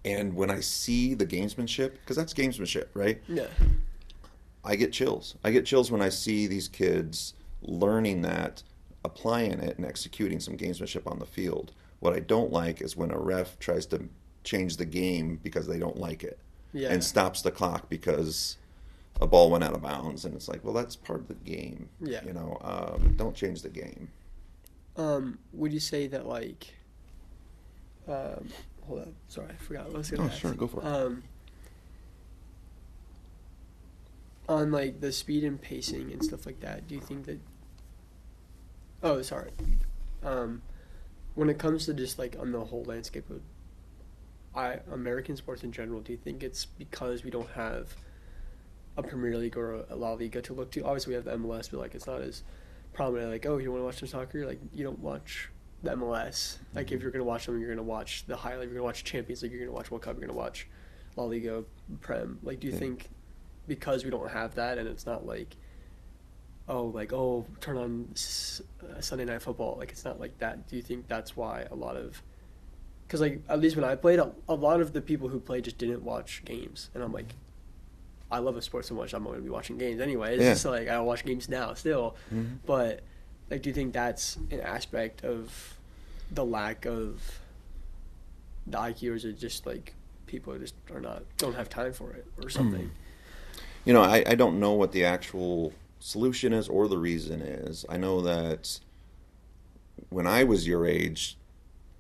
Speaker 2: And when I see the gamesmanship, because that's gamesmanship, right?
Speaker 1: Yeah.
Speaker 2: I get chills. I get chills when I see these kids learning that, applying it, and executing some gamesmanship on the field. What I don't like is when a ref tries to change the game because they don't like it, and stops the clock because a ball went out of bounds. And it's like, well, that's part of the game.
Speaker 1: Yeah.
Speaker 2: You know, don't change the game.
Speaker 1: Would you say that, like, hold up, sorry, I forgot what I was going to ask.
Speaker 2: Sure, go for it.
Speaker 1: On, like, the speed and pacing and stuff like that, do you think that... Oh, sorry. When it comes to just, like, on the whole landscape of American sports in general, do you think it's because we don't have a Premier League or a La Liga to look to? Obviously, we have the MLS, but, like, it's not as prominent. Like, oh, you want to watch some soccer? Like, you don't watch the MLS. Like, if you're going to watch them, you're going to watch the highlight. You're going to watch Champions League. You're going to watch World Cup. You're going to watch La Liga, Prem. Like, do you think because we don't have that, and it's not like, turn on Sunday Night Football. Like, it's not like that. Do you think that's why a lot of... Because, like, at least when I played, a lot of the people who played just didn't watch games. And I'm like, I love a sport so much, I'm going to be watching games anyway. It's just like, I watch games now still. Mm-hmm. But, like, do you think that's an aspect of the lack of the IQ, or is it just, like, people just don't have time for it or something?
Speaker 2: You know, I don't know what the actual solution is or the reason is. I know that when I was your age,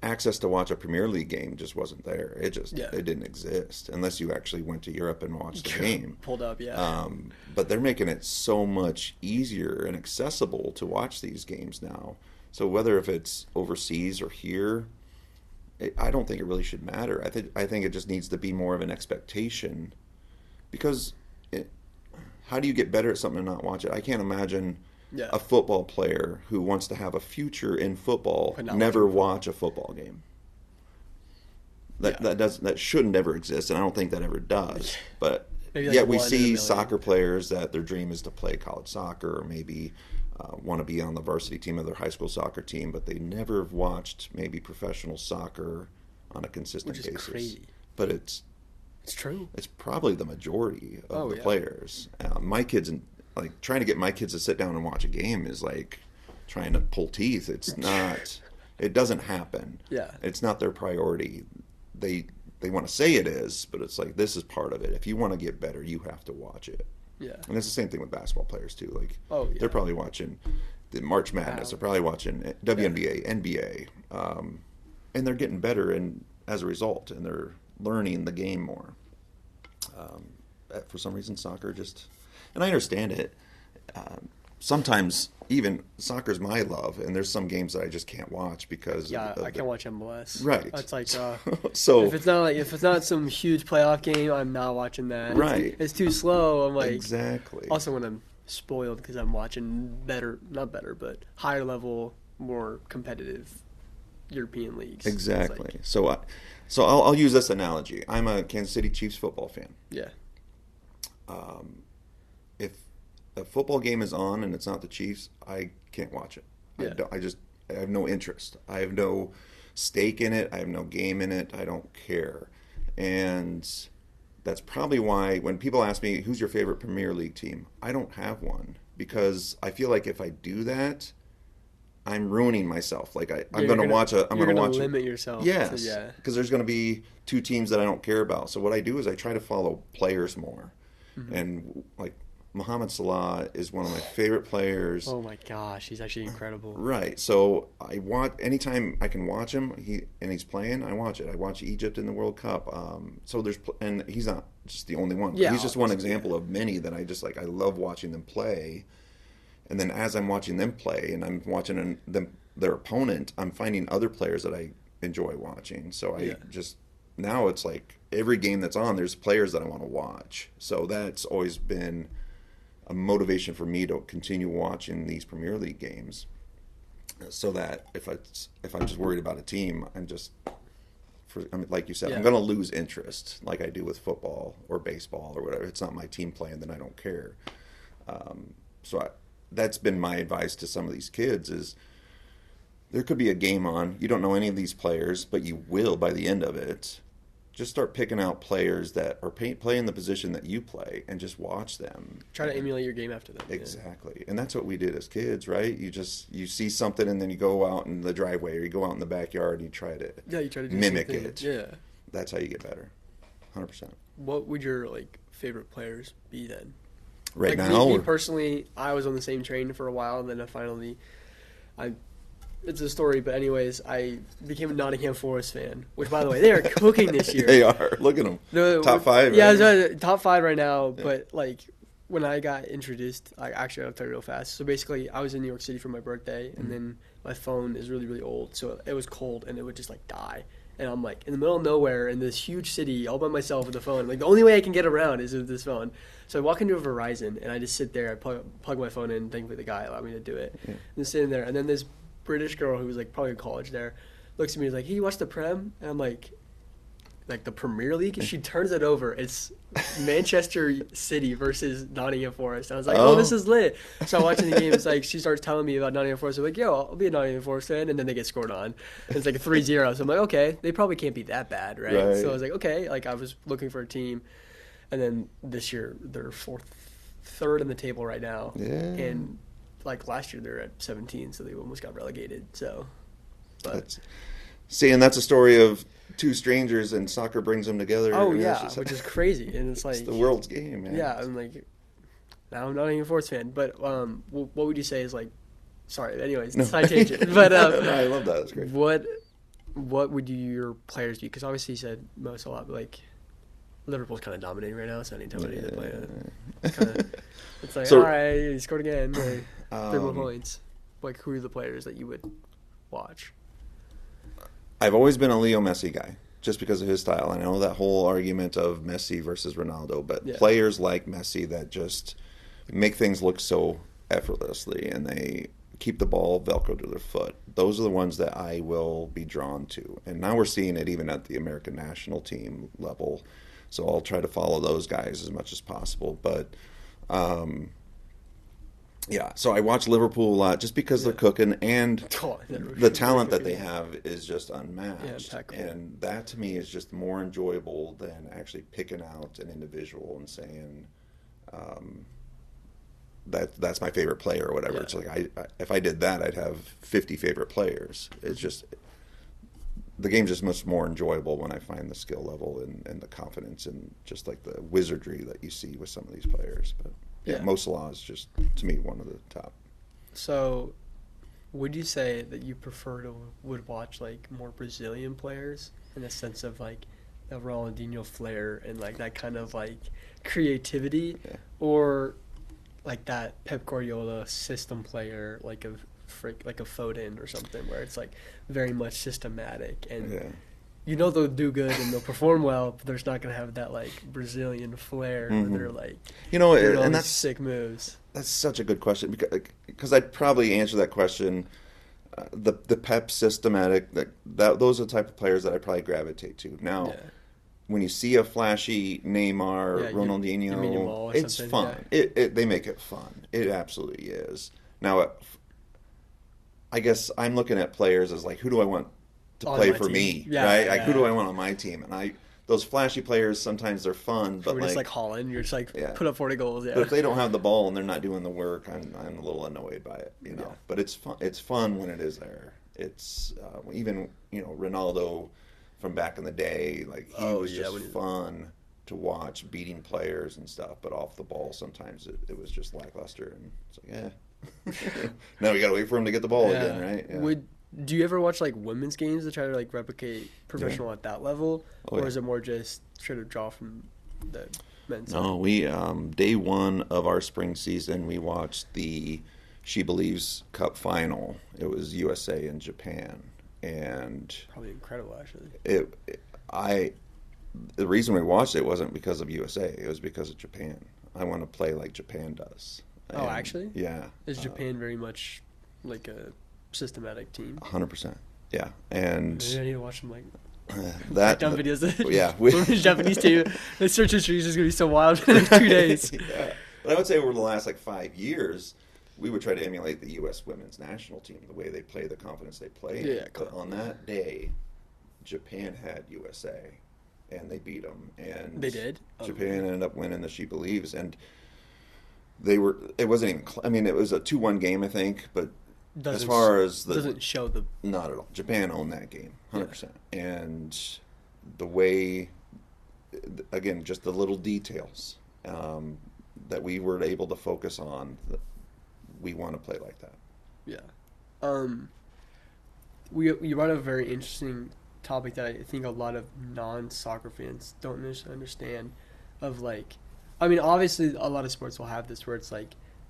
Speaker 2: access to watch a Premier League game just wasn't there. It didn't exist unless you actually went to Europe and watched the game.
Speaker 1: Pulled up,
Speaker 2: but they're making it so much easier and accessible to watch these games now. So whether if it's overseas or here, I don't think it really should matter. I think it just needs to be more of an expectation, because how do you get better at something and not watch it? I can't imagine a football player who wants to have a future in football never watch a football game. That shouldn't ever exist, and I don't think that ever does. But yet we see soccer players that their dream is to play college soccer, or maybe want to be on the varsity team of their high school soccer team, but they never have watched maybe professional soccer on a consistent basis.
Speaker 1: Which is crazy.
Speaker 2: But it's
Speaker 1: true.
Speaker 2: It's probably the majority of the players. My kids, like, trying to get my kids to sit down and watch a game is like trying to pull teeth. It's not. It doesn't happen.
Speaker 1: Yeah.
Speaker 2: It's not their priority. They want to say it is, but it's like, this is part of it. If you want to get better, you have to watch it.
Speaker 1: Yeah.
Speaker 2: And it's the same thing with basketball players too. Like, they're probably watching the March Madness. They're probably watching WNBA, NBA, and they're getting better, and as a result, and they're learning the game more. For some reason, soccer just, and I understand it. Sometimes even soccer's my love, and there's some games that I just can't watch because
Speaker 1: I can't watch MLS.
Speaker 2: Right.
Speaker 1: It's like
Speaker 2: so
Speaker 1: if it's not some huge playoff game, I'm not watching that.
Speaker 2: Right.
Speaker 1: It's too slow. I'm like,
Speaker 2: exactly.
Speaker 1: Also, when I'm spoiled because I'm watching not better, but higher level, more competitive European leagues.
Speaker 2: Exactly. Like, so I'll use this analogy. I'm a Kansas City Chiefs football fan.
Speaker 1: Yeah.
Speaker 2: If a football game is on and it's not the Chiefs, I can't watch it.
Speaker 1: Yeah.
Speaker 2: I have no interest. I have no stake in it. I have no game in it. I don't care. And that's probably why when people ask me, who's your favorite Premier League team? I don't have one, because I feel like if I do that, I'm ruining myself. Like I'm going to watch a. I'm going to watch.
Speaker 1: Limit yourself.
Speaker 2: Yes. Because there's going to be two teams that I don't care about. So what I do is I try to follow players more, and like Mohamed Salah is one of my favorite players.
Speaker 1: Oh my gosh, he's actually incredible.
Speaker 2: Right. So I want, anytime I can watch him, he's playing, I watch it. I watch Egypt in the World Cup. So and he's not just the only one.
Speaker 1: Yeah,
Speaker 2: he's just one example of many that I just like. I love watching them play. And then as I'm watching them play and I'm watching their opponent, I'm finding other players that I enjoy watching. So now it's like every game that's on, there's players that I want to watch. So that's always been a motivation for me to continue watching these Premier League games. So that if I'm just worried about a team, like you said,
Speaker 1: Yeah.
Speaker 2: I'm going to lose interest like I do with football or baseball or whatever. It's not my team playing, then I don't care. So that's been my advice to some of these kids is there could be a game on. You don't know any of these players, but you will by the end of it. Just start picking out players that are playing the position that you play and just watch them.
Speaker 1: Try to emulate your game after them.
Speaker 2: Exactly. Yeah. And that's what we did as kids, right? You see something and then you go out in the driveway or you go out in the backyard and you try to,
Speaker 1: you try to do
Speaker 2: mimic
Speaker 1: something.
Speaker 2: it.
Speaker 1: Yeah.
Speaker 2: That's how you get better. 100%.
Speaker 1: What would your favorite players be then?
Speaker 2: Right now?
Speaker 1: Me personally, I was on the same train for a while, and then it's a story, but anyways, I became a Nottingham Forest fan, which, by the way, they are cooking this year.
Speaker 2: They are. Look at them. Top 5,
Speaker 1: yeah,
Speaker 2: right?
Speaker 1: Top 5 right now, but, when I got introduced, I'll tell you real fast. So, basically, I was in New York City for my birthday, and then my phone is really, really old, so it was cold, and it would just, die. And I'm, in the middle of nowhere in this huge city all by myself with the phone. The only way I can get around is with this phone. So I walk into a Verizon, and I just sit there. I plug my phone in. Thankfully, the guy allowed me to do it. Yeah. And sitting there, and then this British girl who was probably in college there looks at me and is like, "Hey, you watch the Prem?" And I'm like the Premier League. And she turns it over. It's Manchester City versus Nottingham Forest. I was like, "Oh, this is lit." So I'm watching the game. It's she starts telling me about Nottingham Forest. I'm like, "Yo, I'll be a Nottingham Forest fan." And then they get scored on. And it's a 3-0. So I'm like, "Okay, they probably can't be that bad, right?" So I was like, "Okay." I was looking for a team, and then this year they're third in the table right now.
Speaker 2: Yeah.
Speaker 1: And last year they're at 17, so they almost got relegated. So, but
Speaker 2: and that's a story of two strangers and soccer brings them together.
Speaker 1: Oh yeah, which is crazy, and it's
Speaker 2: it's the world's game, man.
Speaker 1: Yeah, I'm now I'm not even a Force fan, but what would you say is sorry, anyways, side tangent. But
Speaker 2: no, I love that. That's great.
Speaker 1: What would your players be? Because obviously you said most a lot, but Liverpool's kind of dominating right now, so anytime I need to play it's all right, he scored again. 3 more points. Who are the players that you would watch?
Speaker 2: I've always been a Leo Messi guy, just because of his style. I know that whole argument of Messi versus Ronaldo, but players like Messi that just make things look so effortlessly, and they keep the ball Velcro to their foot. Those are the ones that I will be drawn to. And now we're seeing it even at the American national team level. So I'll try to follow those guys as much as possible. But so I watch Liverpool a lot just because they're cooking, and the talent that they have is just unmatched. And that to me is just more enjoyable than actually picking out an individual and saying that's my favorite player or whatever. It's if I did that, I'd have 50 favorite players. It's just the game's just much more enjoyable when I find the skill level and the confidence and just the wizardry that you see with some of these players. But Mo Salah is just, to me, one of the top. So,
Speaker 1: would you say that you would watch more Brazilian players in the sense of the Ronaldinho flair and that kind of creativity, or that Pep Guardiola system player like a Foden or something where it's very much systematic and they'll do good and they'll perform well, but there's not going to have that Brazilian flair where they're
Speaker 2: and that's
Speaker 1: sick moves.
Speaker 2: That's such a good question because I'd probably answer that question. The Pep systematic those are the type of players that I probably gravitate to. Now, when you see a flashy Neymar, Ronaldinho, it's fun. They make it fun. It absolutely is. Now, I guess I'm looking at players as who do I want to play for me, right? Who do I want on my team? And those flashy players, sometimes they're fun, but
Speaker 1: just Holland, you're just put up 40 goals. Yeah.
Speaker 2: But if they don't have the ball and they're not doing the work, I'm a little annoyed by it, you know. But it's fun. It's fun when it is there. It's even Ronaldo from back in the day, he was just fun to watch, beating players and stuff. But off the ball, sometimes it was just lackluster, and it's now we got to wait for him to get the ball again, right? Yeah.
Speaker 1: Do you ever watch women's games to try to replicate professional at that level, or is it more just try to draw from the men's?
Speaker 2: No, we day one of our spring season we watched the She Believes Cup final. It was USA and Japan, and
Speaker 1: probably incredible actually.
Speaker 2: The reason we watched it wasn't because of USA; it was because of Japan. I want to play like Japan does.
Speaker 1: Oh, actually?
Speaker 2: Yeah.
Speaker 1: Is Japan very much a systematic team?
Speaker 2: 100%. Yeah, and
Speaker 1: maybe I need to watch them
Speaker 2: That
Speaker 1: dumb videos.
Speaker 2: Yeah,
Speaker 1: Women's Japanese team. The search history is just gonna be so wild in 2 days.
Speaker 2: Yeah. But I would say over the last 5 years, we would try to emulate the U.S. women's national team, the way they play, the confidence they play.
Speaker 1: Yeah,
Speaker 2: but on that day, Japan had USA, and they beat them. And
Speaker 1: they did.
Speaker 2: Japan ended up winning the She Believes, and they were. It wasn't even. I mean, it was a 2-1 game, I think. But as far as
Speaker 1: doesn't show the
Speaker 2: not at all. Japan owned that game, 100%. Yeah. And the way, again, just the little details that we were able to focus on. We want to play like that.
Speaker 1: Yeah. You brought up a very interesting topic that I think a lot of non-soccer fans don't necessarily understand of I mean, obviously a lot of sports will have this where it's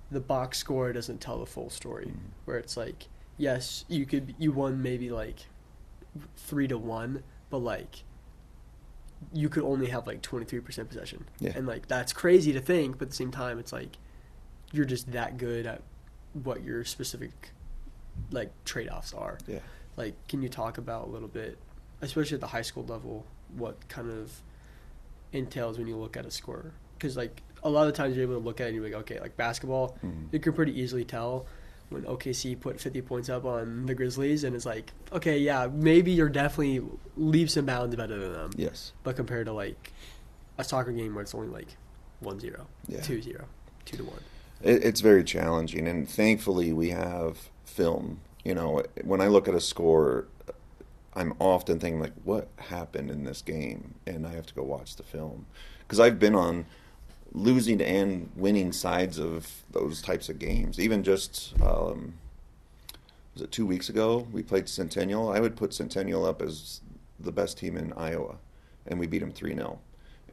Speaker 1: the box score doesn't tell the full story. Mm-hmm. Where it's yes, you won maybe 3-1, but you could only have 23% possession.
Speaker 2: Yeah.
Speaker 1: And that's crazy to think, but at the same time it's you're just that good at what your specific trade-offs are.
Speaker 2: Yeah.
Speaker 1: Can you talk about a little bit, especially at the high school level, what kind of entails when you look at a score? Because a lot of the times you're able to look at it and you're okay, basketball, you can pretty easily tell when OKC put 50 points up on the Grizzlies, and it's okay, yeah, maybe you're definitely leaps and bounds better than them.
Speaker 2: Yes.
Speaker 1: But compared to a soccer game where it's only 1-0,
Speaker 2: yeah.
Speaker 1: 2-0, 2-1.
Speaker 2: It's very challenging, and thankfully we have film. When I look at a score, I'm often thinking what happened in this game, and I have to go watch the film because I've been on losing and winning sides of those types of games. Even just was it 2 weeks ago we played Centennial. I would put Centennial up as the best team in Iowa, and we beat them 3-0,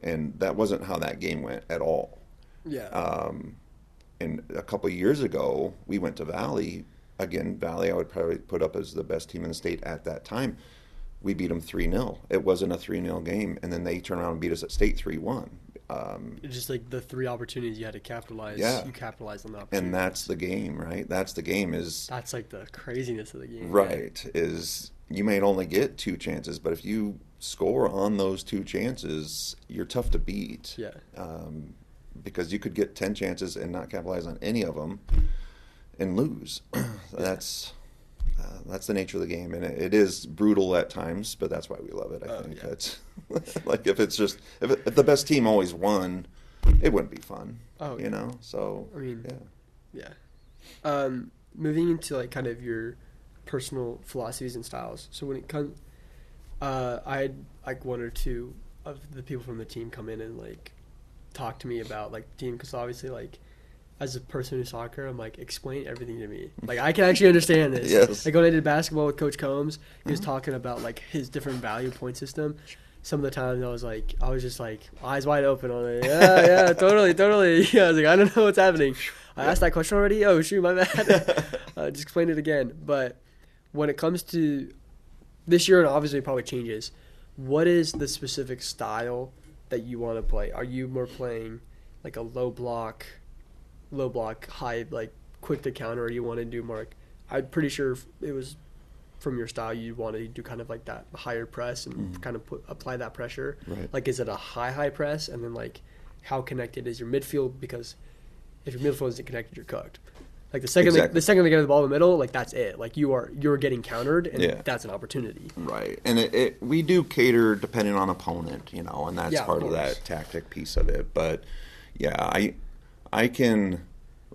Speaker 2: and that wasn't how that game went at all.
Speaker 1: Yeah.
Speaker 2: And a couple of years ago, we went to Valley. Again, Valley I would probably put up as the best team in the state at that time. We beat them 3-0. It wasn't a 3-0 game, and then they turned around and beat us at state 3-1.
Speaker 1: It's just the 3 opportunities you had to capitalize.
Speaker 2: Yeah.
Speaker 1: You capitalized on the opportunities.
Speaker 2: And that's the game, right? That's the game is...
Speaker 1: That's the craziness of the game.
Speaker 2: Right. Yeah. Is you may only get 2 chances, but if you score on those 2 chances, you're tough to beat.
Speaker 1: Yeah.
Speaker 2: Because you could get 10 chances and not capitalize on any of them and lose. That's the nature of the game, and it is brutal at times, but that's why we love it. I think it's if the best team always won, it wouldn't be fun.
Speaker 1: Oh, yeah.
Speaker 2: So
Speaker 1: I mean, yeah. Moving into kind of your personal philosophies and styles. So when it comes, I had 1 or 2 of the people from the team come in and talk to me about the team, because obviously as a person who's soccer, I'm explain everything to me. I can actually understand this.
Speaker 2: Yes.
Speaker 1: When I did basketball with Coach Combs, he was talking about his different value point system. Some of the times I was just eyes wide open on it. Yeah, totally. Yeah, I was I don't know what's happening. I asked that question already. Oh shoot, my bad. Just explain it again. But when it comes to this year, and obviously it probably changes, what is the specific style that you want to play? Are you more playing a low block, high, quick to counter, or you want to do more I'm pretty sure it was from your style you wanted to do kind of that higher press and kind of apply that pressure.
Speaker 2: Right.
Speaker 1: Is it a high press, and then how connected is your midfield? Because if your midfield isn't connected, you're cooked. The second they get the ball in the middle, that's it. You're getting countered, and that's an opportunity.
Speaker 2: Right, and we do cater depending on opponent, and that's part of that tactic piece of it. But yeah, I can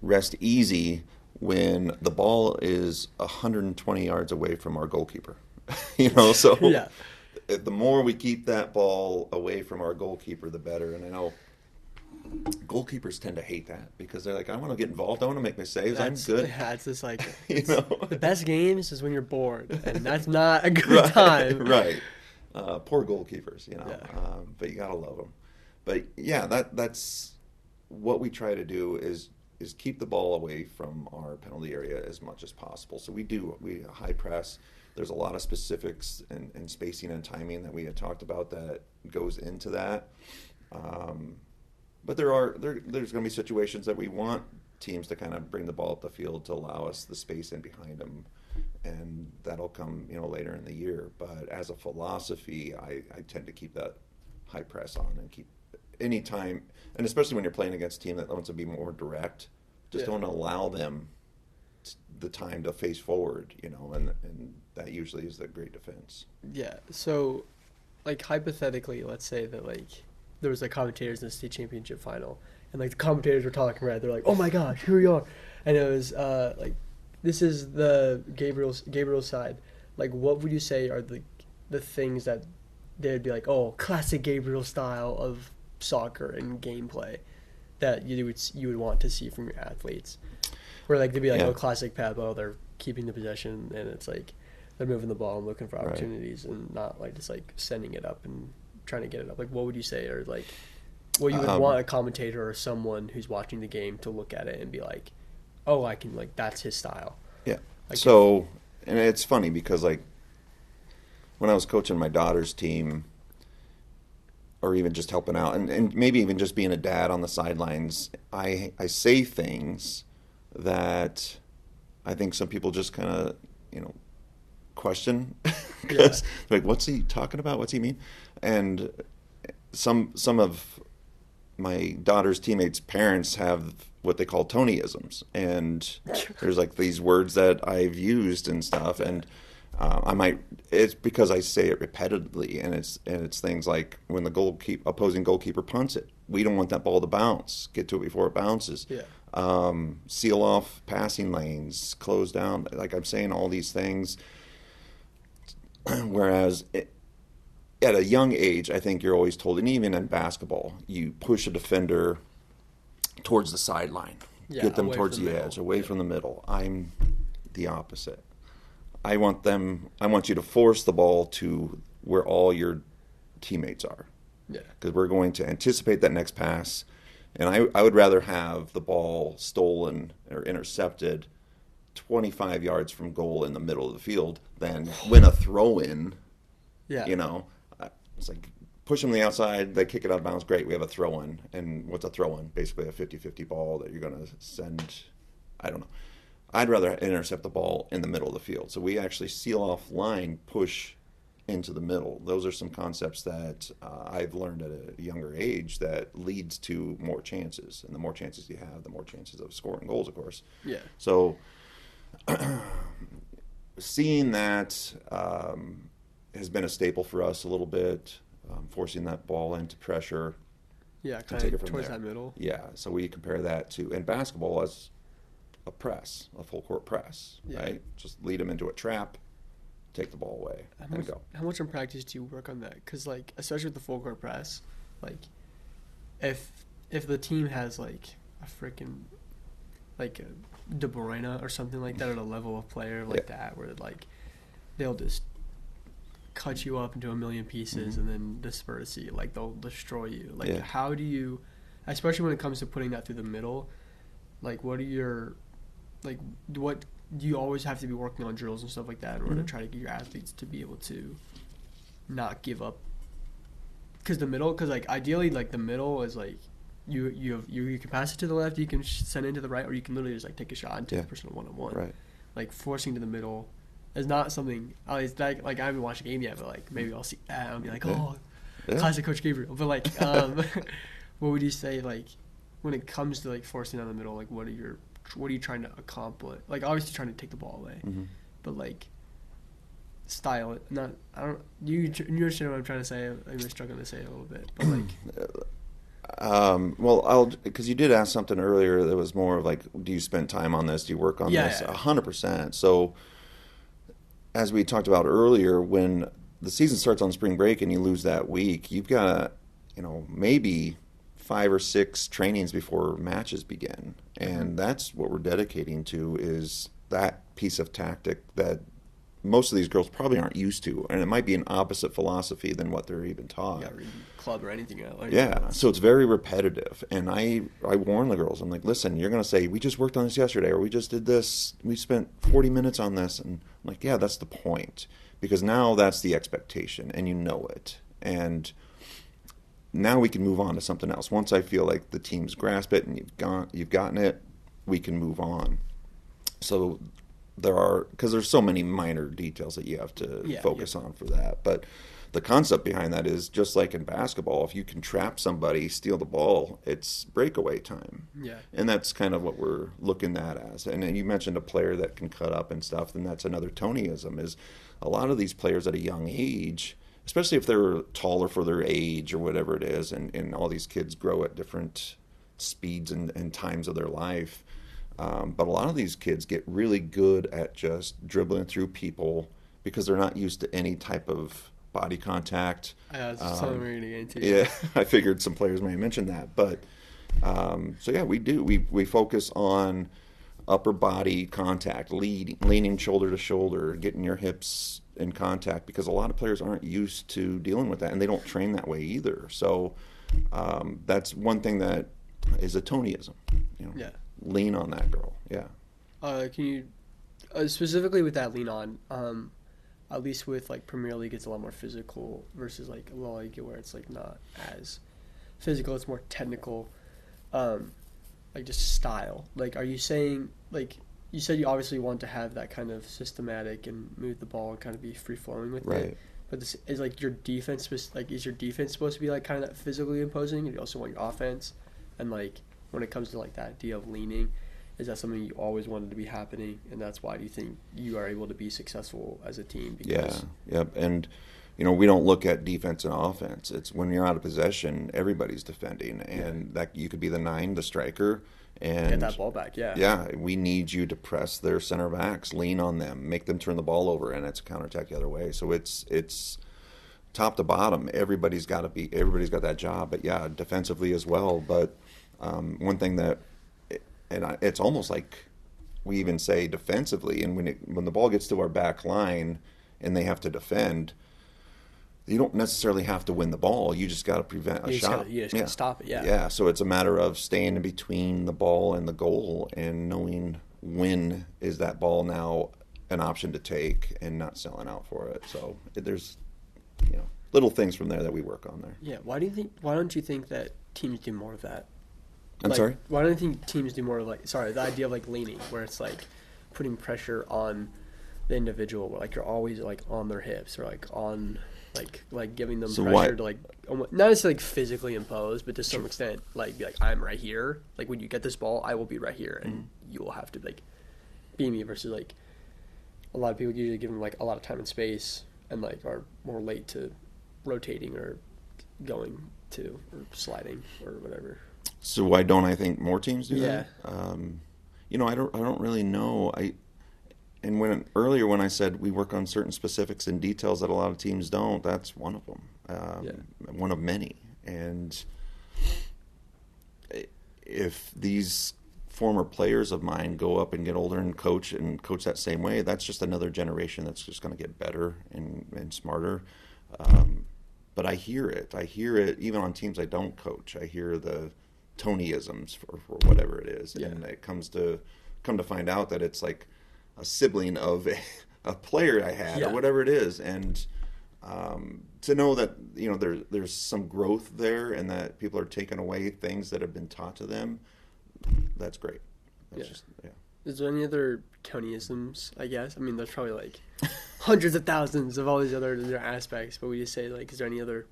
Speaker 2: rest easy when the ball is 120 yards away from our goalkeeper. So
Speaker 1: yeah.
Speaker 2: The more we keep that ball away from our goalkeeper, the better. And I know goalkeepers tend to hate that because they're I want to get involved. I want to make my saves. I'm good.
Speaker 1: Yeah, it's just the best games is when you're bored, and that's not a good time.
Speaker 2: Right. Poor goalkeepers, but you gotta love them. But yeah, that's what we try to do is keep the ball away from our penalty area as much as possible. So we high press. There's a lot of specifics and spacing and timing that we had talked about that goes into that. But there's going to be situations that we want teams to kind of bring the ball up the field to allow us the space in behind them. and that'll come, later in the year. But as a philosophy, I tend to keep that high press on and keep any time, and especially when you're playing against a team that wants to be more direct, just don't allow them the time to face forward, and that usually is the great defense.
Speaker 1: Yeah. So, like, hypothetically, let's say that, like, there was, like, commentators in the state championship final, and, like, the commentators were talking, right? They're like, oh, my gosh, here we are. And it was, like, this is the Gabriel side. Like, what would you say are the things that they'd be like, oh, classic Gabriel style of soccer and gameplay that you would want to see from your athletes? Where, like, they'd be like, oh, classic Pablo, they're keeping the possession, and it's like they're moving the ball and looking for opportunities and not, like, just, like, sending it up and trying to get it up. Like, what would you say, or, like, what you would want a commentator or someone who's watching the game to look at it and be like, oh, I can, like, that's his style.
Speaker 2: Yeah.
Speaker 1: Like,
Speaker 2: so, and it's funny because, like, when I was coaching my daughter's team, or even just helping out, and maybe even just being a dad on the sidelines, I say things that I think some people just kind of, question. Because, like, what's he talking about? What's he mean? And some of my daughter's teammates' parents have what they call Tonyisms, and there's, like, these words that I've used and stuff, and it's because I say it repetitively, and it's things like when the opposing goalkeeper punts it, we don't want that ball to bounce. Get to it before it bounces.
Speaker 1: Yeah.
Speaker 2: Seal off passing lanes, close down. Like, I'm saying all these things, whereas at a young age, I think you're always told, and even in basketball, you push a defender towards the sideline, get them towards the edge, away from the middle. I'm the opposite. I want you to force the ball to where all your teammates are.
Speaker 1: Yeah.
Speaker 2: Because we're going to anticipate that next pass. And I would rather have the ball stolen or intercepted 25 yards from goal in the middle of the field than win a throw-in.
Speaker 1: Yeah.
Speaker 2: It's like, push them to the outside, they kick it out of bounds, great, we have a throw-in. And what's a throw-in? Basically a 50-50 ball that you're going to send, I don't know. I'd rather intercept the ball in the middle of the field. So we actually seal off line, push into the middle. Those are some concepts that I've learned at a younger age that leads to more chances. And the more chances you have, the more chances of scoring goals, of course.
Speaker 1: Yeah.
Speaker 2: So seeing that has been a staple for us a little bit, forcing that ball into pressure.
Speaker 1: Yeah, kind of towards that middle.
Speaker 2: Yeah, so we compare that to, in basketball, as a press, a full court press, right? Just lead them into a trap, take the ball away, and go.
Speaker 1: How much in practice do you work on that? Because, like, especially with the full court press, like, if the team has, like, a freaking, like, a De Bruyne or something like that, at a level of player like that, where, like, they'll just cut you up into a million pieces and then disperse you, like, they'll destroy you. Like, how do you, especially when it comes to putting that through the middle, like, what are your, like, what do you always have to be working on drills and stuff like that in order to try to get your athletes to be able to not give up? Because like, ideally, like, the middle is, like, you can pass it to the left, you can send it to the right, or you can literally just, like, take a shot and take a person one-on-one.
Speaker 2: Right. Like,
Speaker 1: forcing to the middle is not something, it's like I haven't watched a game yet, but, like, maybe I'll see that and I'll be like, classic Coach Gabriel. But, like, what would you say, like, when it comes to, like, forcing down the middle, like, what are you trying to accomplish? Like, obviously trying to take the ball away, but, like, style it. Not, I don't. You understand what I'm trying to say? I'm struggling to say it a little bit, but, like.
Speaker 2: Well, because you did ask something earlier that was more of, like, do you spend time on this? Do you work on this? 100%. So, as we talked about earlier, when the season starts on spring break and you lose that week, you've got, maybe 5 or 6 trainings before matches begin. And that's what we're dedicating to, is that piece of tactic that most of these girls probably aren't used to. And it might be an opposite philosophy than what they're even taught.
Speaker 1: Yeah, club or anything.
Speaker 2: So it's very repetitive. And I warn the girls. I'm like, listen, you're going to say, we just worked on this yesterday, or we just did this. We spent 40 minutes on this. And I'm like, yeah, that's the point. Because now that's the expectation, and you know it. And now we can move on to something else. Once I feel like the team's grasped it and you've gotten it, we can move on. So there are, because there's so many minor details that you have to focus on for that. But the concept behind that is just like in basketball, if you can trap somebody, steal the ball, it's breakaway time.
Speaker 1: Yeah.
Speaker 2: And that's kind of what we're looking at as. And then you mentioned a player that can cut up and stuff, and that's another Tonyism, is a lot of these players at a young age, especially if they're taller for their age or whatever it is, and all these kids grow at different speeds and times of their life. But a lot of these kids get really good at just dribbling through people because they're not used to any type of body contact.
Speaker 1: That's something we're going to get into.
Speaker 2: Yeah, I figured some players may have mentioned that. But, so yeah, we do. We focus on upper body contact, leaning shoulder to shoulder, getting your hips in contact, because a lot of players aren't used to dealing with that, and they don't train that way either. So that's one thing that is a Tonyism.
Speaker 1: Yeah.
Speaker 2: Lean on that girl. Yeah.
Speaker 1: Can you, specifically with that lean on, at least with like Premier League, it's a lot more physical versus like La Liga where it's like not as physical, it's more technical, like just style. Like, are you saying, like, you said you obviously want to have that kind of systematic and move the ball and kind of be free flowing with it. But this is like your defense, like, is your defense supposed to be like kind of physically imposing, and you also want your offense? And like when it comes to like that idea of leaning, is that something you always wanted to be happening, and that's why you think you are able to be successful as a team? Because
Speaker 2: And we don't look at defense and offense. It's when you're out of possession, everybody's defending, and that you could be the 9, the striker, and
Speaker 1: get that ball back.
Speaker 2: Yeah, we need you to press their center backs, lean on them, make them turn the ball over, and it's a counterattack the other way. So it's top to bottom. Everybody's got that job, but yeah, defensively as well. But one thing that, it's almost like we even say defensively, and when the ball gets to our back line and they have to defend, you don't necessarily have to win the ball. You just got to prevent a shot.
Speaker 1: You just got to stop it,
Speaker 2: Yeah, so it's a matter of staying in between the ball and the goal and knowing when is that ball now an option to take and not selling out for it. So there's little things from there that we work on there.
Speaker 1: Yeah, why don't you think that teams do more of that?
Speaker 2: I'm sorry?
Speaker 1: Why don't you think teams do more of the idea of like leaning, where it's like putting pressure on the individual, where like you're always like on their hips, or like on like giving them pressure to like almost, not necessarily like physically impose, but to some extent like be like, I'm right here, like when you get this ball I will be right here, and you will have to like be me, versus like a lot of people usually give them like a lot of time and space and like are more late to rotating or going to or sliding or whatever.
Speaker 2: So why don't I think more teams do
Speaker 1: that?
Speaker 2: I don't really know. Earlier when I said we work on certain specifics and details that a lot of teams don't, that's one of them. One of many. And if these former players of mine go up and get older and coach that same way, that's just another generation that's just going to get better and smarter. But I hear it even on teams I don't coach. I hear the Tonyisms for whatever it is, and it come to find out that it's like a sibling of a player I had or whatever it is, and to know that there's some growth there, and that people are taking away things that have been taught to them, that's great.
Speaker 1: Is there any other Tonyisms? I guess, I mean, there's probably like hundreds of thousands of all these other aspects, but we just say like, is there any other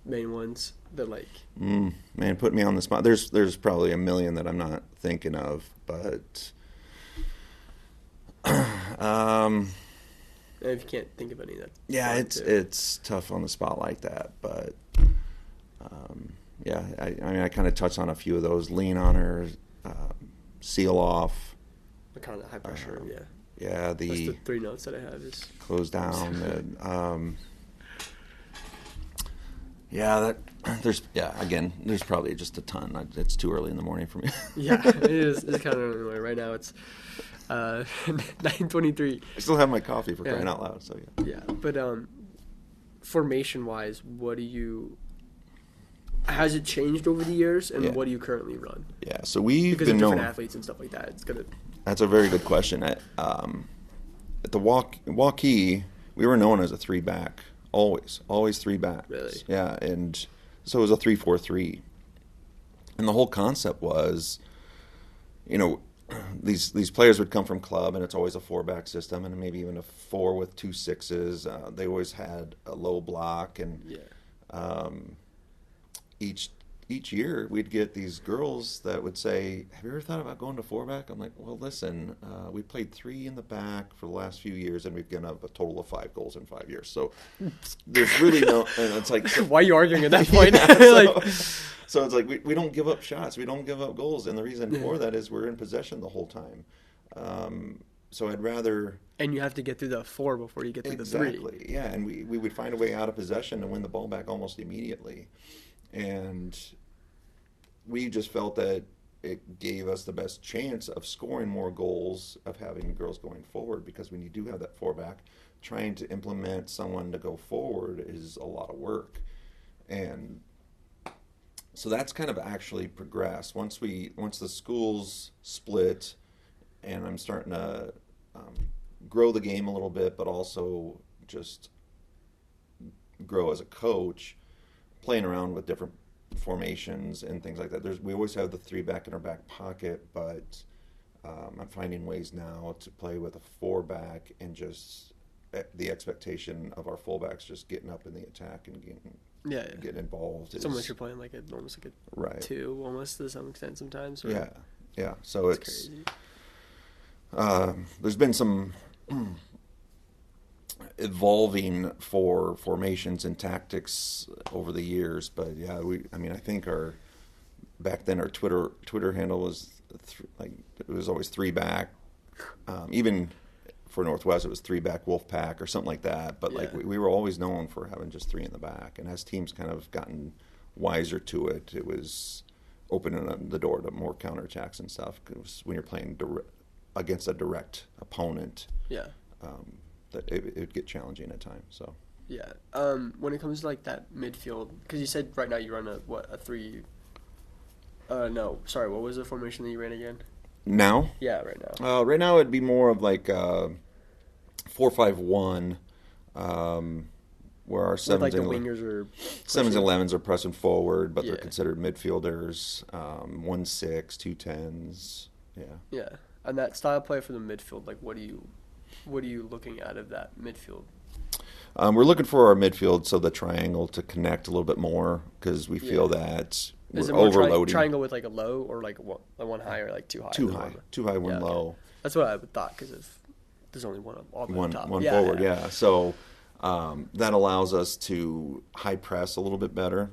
Speaker 1: main ones that like?
Speaker 2: Man, put me on the spot. There's probably a million that I'm not thinking of, but
Speaker 1: if you can't think of any, that's
Speaker 2: it's tough on the spot like that. But I kind of touched on a few of those: lean on her, seal off,
Speaker 1: the kind of high pressure.
Speaker 2: That's
Speaker 1: the 3 notes that I have is
Speaker 2: close down. There's probably just a ton. It's too early in the morning for me.
Speaker 1: It is. It's kind of early. Right now it's 9:23.
Speaker 2: I still have my coffee, for crying out loud. So
Speaker 1: but formation wise, has it changed over the years, and what do you currently run?
Speaker 2: So we've
Speaker 1: because
Speaker 2: been
Speaker 1: of different athletes and stuff like that.
Speaker 2: That's a very good question. At the Waukee, we were known as a 3-back. Always 3 backs.
Speaker 1: Really?
Speaker 2: Yeah, and so it was a 3-4-3. And the whole concept was, these players would come from club, and it's always a 4-back system, and maybe even a 4 with 2 6s. They always had a low block, and each year we'd get these girls that would say, "Have you ever thought about going to 4-back?" I'm like, "Well, listen, we played 3 in the back for the last few years, and we've given up a total of 5 goals in 5 years. So there's really no." And it's like,
Speaker 1: why are you arguing at that point?
Speaker 2: So it's like we don't give up shots, we don't give up goals, and the reason for that is we're in possession the whole time. So I'd rather.
Speaker 1: And you have to get through the 4 before you get through the 3.
Speaker 2: Exactly, yeah, and we would find a way out of possession and win the ball back almost immediately. And we just felt that it gave us the best chance of scoring more goals, of having girls going forward, because when you do have that 4-back, trying to implement someone to go forward is a lot of work. And so that's kind of actually progressed. Once the schools split, and I'm starting to grow the game a little bit, but also just grow as a coach, playing around with different formations and things like that. We always have the 3-back in our back pocket, but I'm finding ways now to play with a 4-back, and just the expectation of our fullbacks just getting up in the attack and getting involved.
Speaker 1: So much you're playing like almost like a 2, almost to some extent sometimes. Right?
Speaker 2: Yeah. So it's
Speaker 1: crazy.
Speaker 2: There's been some evolving for formations and tactics over the years, but I think back then our Twitter handle was it was always 3-back. Even for Northwest, it was 3-back Wolfpack or something like that. But we were always known for having just 3 in the back, and as teams kind of gotten wiser to it, it was opening up the door to more counterattacks and stuff. Because when you're playing against a direct opponent, that it would get challenging at times. So
Speaker 1: when it comes to like that midfield, because you said right now you run a 3. No, sorry, what was the formation that you ran again?
Speaker 2: Now?
Speaker 1: Yeah, right now.
Speaker 2: Right now it'd be more of like 4-5-1, where our 7s
Speaker 1: like the
Speaker 2: and
Speaker 1: wingers are
Speaker 2: 7s and 11s are pressing forward, but they're
Speaker 1: Yeah.
Speaker 2: considered midfielders. 1-6, 2-10s.
Speaker 1: Yeah, and that style play for the midfield, like what are you looking at of that midfield?
Speaker 2: We're looking for our midfield, so the triangle to connect a little bit more, because we feel that
Speaker 1: Is
Speaker 2: we're
Speaker 1: it more
Speaker 2: overloading.
Speaker 1: triangle with like a low, or like one high, or like too high?
Speaker 2: Too high, one low.
Speaker 1: That's what I would thought, because if there's only one all the way
Speaker 2: One
Speaker 1: top.
Speaker 2: forward, yeah. So that allows us to high press a little bit better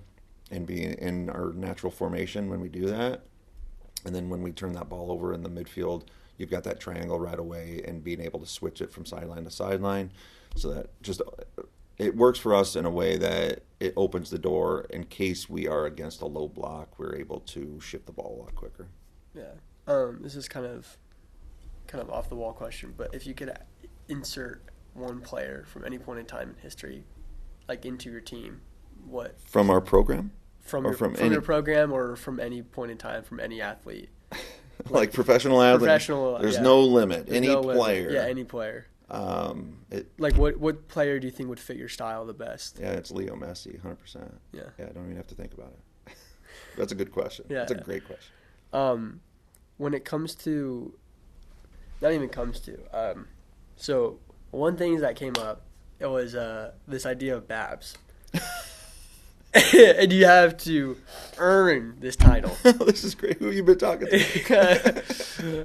Speaker 2: and be in our natural formation when we do that. And then when we turn that ball over in the midfield, you've got that triangle right away, and being able to switch it from sideline to sideline. So that just it works for us in a way that it opens the door in case we are against a low block. We're able to shift the ball a lot quicker.
Speaker 1: Yeah. This is kind of off the wall question, but if you could insert one player from any point in time in history, like into your team, what
Speaker 2: from our program?
Speaker 1: From your program, or from any point in time, from any athlete.
Speaker 2: like professional athlete. There's no limit. There's any player.
Speaker 1: Yeah, any player.
Speaker 2: Like
Speaker 1: what player do you think would fit your style the best?
Speaker 2: Yeah, it's Leo Messi, 100%.
Speaker 1: Yeah,
Speaker 2: I don't even have to think about it. That's a good question.
Speaker 1: Yeah,
Speaker 2: that's a great question.
Speaker 1: When it comes to, not even comes to, so one thing that came up, it was this idea of Babs. And you have to earn this title.
Speaker 2: This is great. Who have you been talking
Speaker 1: to?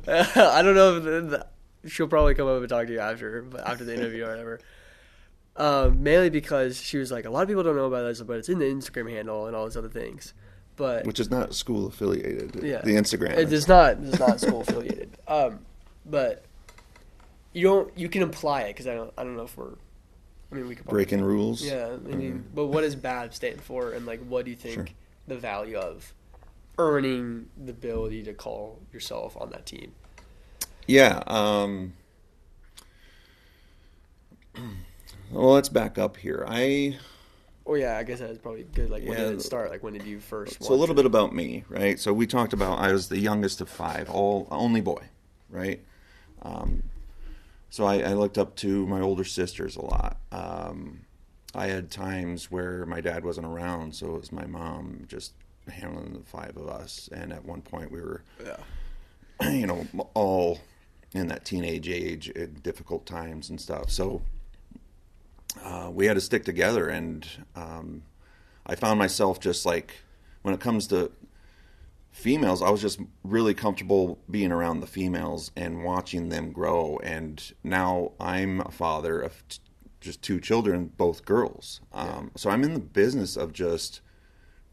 Speaker 1: I don't know if she'll probably come up and talk to you after the interview or whatever. Mainly because she was like, a lot of people don't know about this, but it's in the Instagram handle and all these other things. But
Speaker 2: which is not school affiliated.
Speaker 1: Yeah,
Speaker 2: the Instagram.
Speaker 1: It is not school affiliated. But you can imply it, because I don't know if we could
Speaker 2: breaking rules.
Speaker 1: Yeah, but what does BAB stand for, and like what do you think the value of earning the ability to call yourself on that team?
Speaker 2: Yeah. Well, let's back up here. I
Speaker 1: guess that is probably good. Like, when did it start? Like, when did you first?
Speaker 2: So a little bit about me, right? So we talked about I was the youngest of 5, only boy, right? So I looked up to my older sisters a lot. I had times where my dad wasn't around, so it was my mom just handling the 5 of us. And at one point we were all in that teenage age at difficult times and stuff. So we had to stick together, and I found myself just like, when it comes to females, I was just really comfortable being around the females and watching them grow. And now I'm a father of just 2 children, both girls. So I'm in the business of just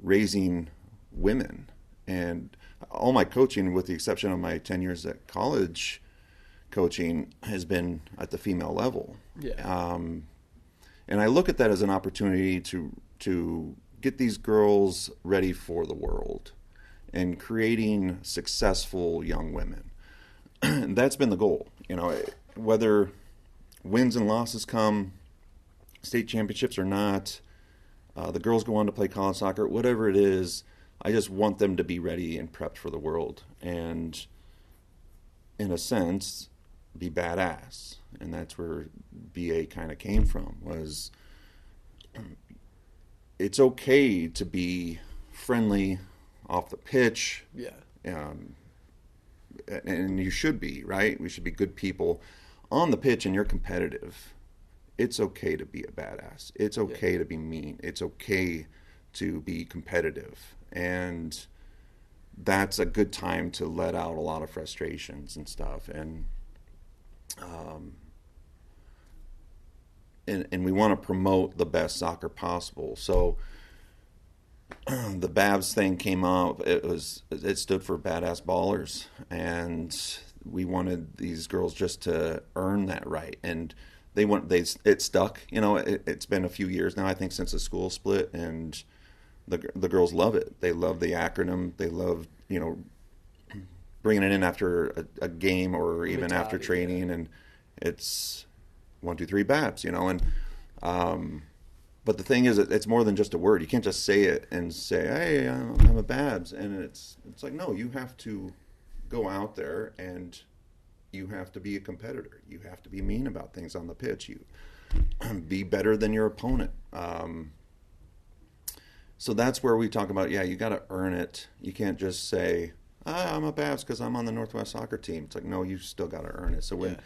Speaker 2: raising women. And all my coaching, with the exception of my 10 years at college coaching, has been at the female level.
Speaker 1: Yeah.
Speaker 2: And I look at that as an opportunity to get these girls ready for the world and creating successful young women. That's been the goal. Whether wins and losses come, state championships or not, the girls go on to play college soccer, whatever it is, I just want them to be ready and prepped for the world. And in a sense, be badass. And that's where BA kind of came from, was it's okay to be friendly off the pitch.
Speaker 1: Yeah.
Speaker 2: And you should be, right? We should be good people. On the pitch, and you're competitive, it's okay to be a badass. It's okay to be mean. It's okay to be competitive. And that's a good time to let out a lot of frustrations and stuff. And we want to promote the best soccer possible. So the Babs thing came up. It stood for Badass Ballers, and we wanted these girls just to earn that right. And it stuck. It's been a few years now, I think, since the school split, and the girls love it. They love the acronym. They love bringing it in after a game or even after training, and it's 1, 2, 3 Babs. But the thing is, it's more than just a word. You can't just say it and say, "Hey, I'm a Babs," and it's like, no, you have to go out there and you have to be a competitor. You have to be mean about things on the pitch. You be better than your opponent. So that's where we talk about, you got to earn it. You can't just say, I'm a Babs because I'm on the Northwest soccer team. It's like, no, you still got to earn it. So when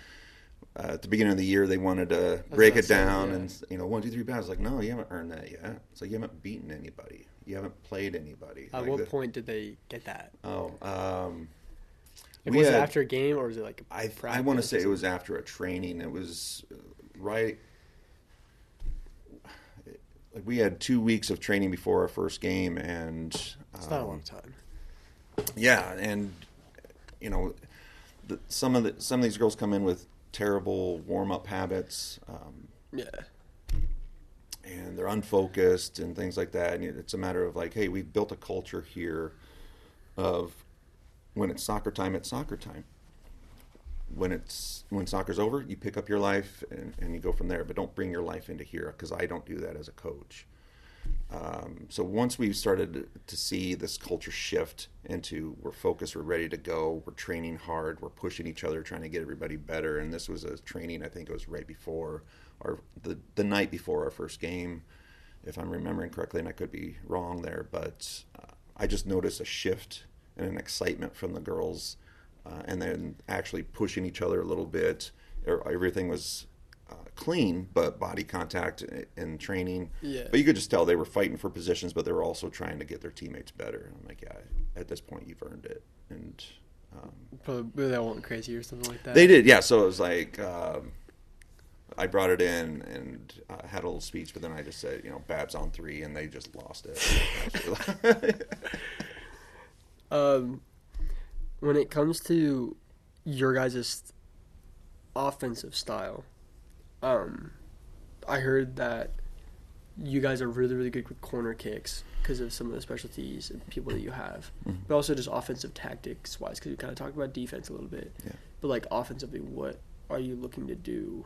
Speaker 2: at the beginning of the year they wanted to break it down and 1, 2, 3 Babs, like, no, you haven't earned that yet. It's like, you haven't beaten anybody. You haven't played anybody.
Speaker 1: At what point did they get that?
Speaker 2: Was
Speaker 1: it after a game, or was it like
Speaker 2: I want to say it was after a training. It was right. We had 2 weeks of training before our first game, and
Speaker 1: it's not a long time.
Speaker 2: Yeah, and some of these girls come in with terrible warm-up habits. And they're unfocused and things like that. And it's a matter of like, hey, we've built a culture here of when it's soccer time, it's soccer time. When soccer's over, you pick up your life and you go from there. But don't bring your life into here, because I don't do that as a coach. So once we started to see this culture shift into we're focused, we're ready to go, we're training hard, we're pushing each other, trying to get everybody better. And this was a training, I think it was right before the night before our first game, if I'm remembering correctly, and I could be wrong there. But I just noticed a shift and an excitement from the girls. And then actually pushing each other a little bit. Everything was clean, but body contact and training. Yeah. But you could just tell they were fighting for positions, but they were also trying to get their teammates better. And I'm like, at this point, you've earned it. And
Speaker 1: probably that went crazy or something like that.
Speaker 2: They did, yeah. So it was like I brought it in and had a little speech, but then I just said, Babs on 3, and they just lost it.
Speaker 1: When it comes to your guys' offensive style, I heard that you guys are really, really good with corner kicks because of some of the specialties and people that you have, but also just offensive tactics-wise, because we kind of talked about defense a little bit. Yeah. But, like, offensively, what are you looking to do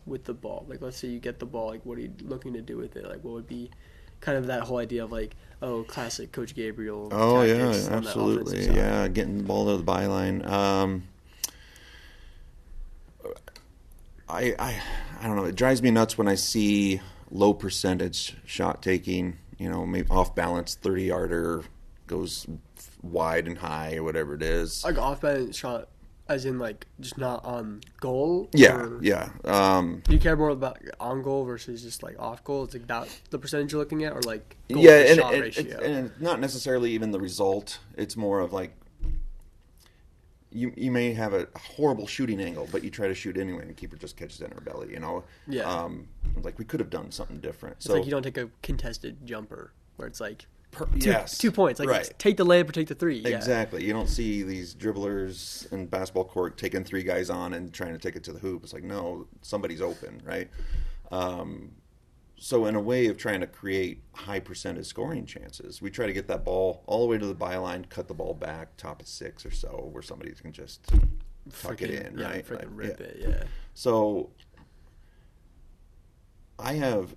Speaker 1: with the ball? Like, let's say you get the ball, like, what are you looking to do with it? Like, what would be kind of that whole idea of, like, classic Coach Gabriel.
Speaker 2: Oh, yeah, absolutely. Yeah, getting the ball to the byline. I don't know. It drives me nuts when I see low percentage shot taking, maybe off balance 30-yarder, goes wide and high or whatever it is.
Speaker 1: Like off balance shot, as in like just not on goal.
Speaker 2: Yeah,
Speaker 1: or
Speaker 2: yeah.
Speaker 1: Do you care more about on goal versus just like off goal? Is like that the percentage you're looking at, or like goal
Speaker 2: Yeah,
Speaker 1: to shot ratio?
Speaker 2: and not necessarily even the result. It's more of like you may have a horrible shooting angle, but you try to shoot anyway, and the keeper just catches it in her belly.
Speaker 1: Yeah.
Speaker 2: Like we could have done something different.
Speaker 1: It's like you don't take a contested jumper where it's like
Speaker 2: yes,
Speaker 1: 2 points. Like
Speaker 2: right.
Speaker 1: Take the layup or take the three. Yeah.
Speaker 2: Exactly. You don't see these dribblers in basketball court taking 3 guys on and trying to take it to the hoop. It's like, no, somebody's open, right? So in a way of trying to create high percentage scoring chances, we try to get that ball all the way to the byline, cut the ball back, top of 6 or so, where somebody can just tuck it in, right?
Speaker 1: Freaking rip
Speaker 2: yeah.
Speaker 1: it, yeah.
Speaker 2: So I have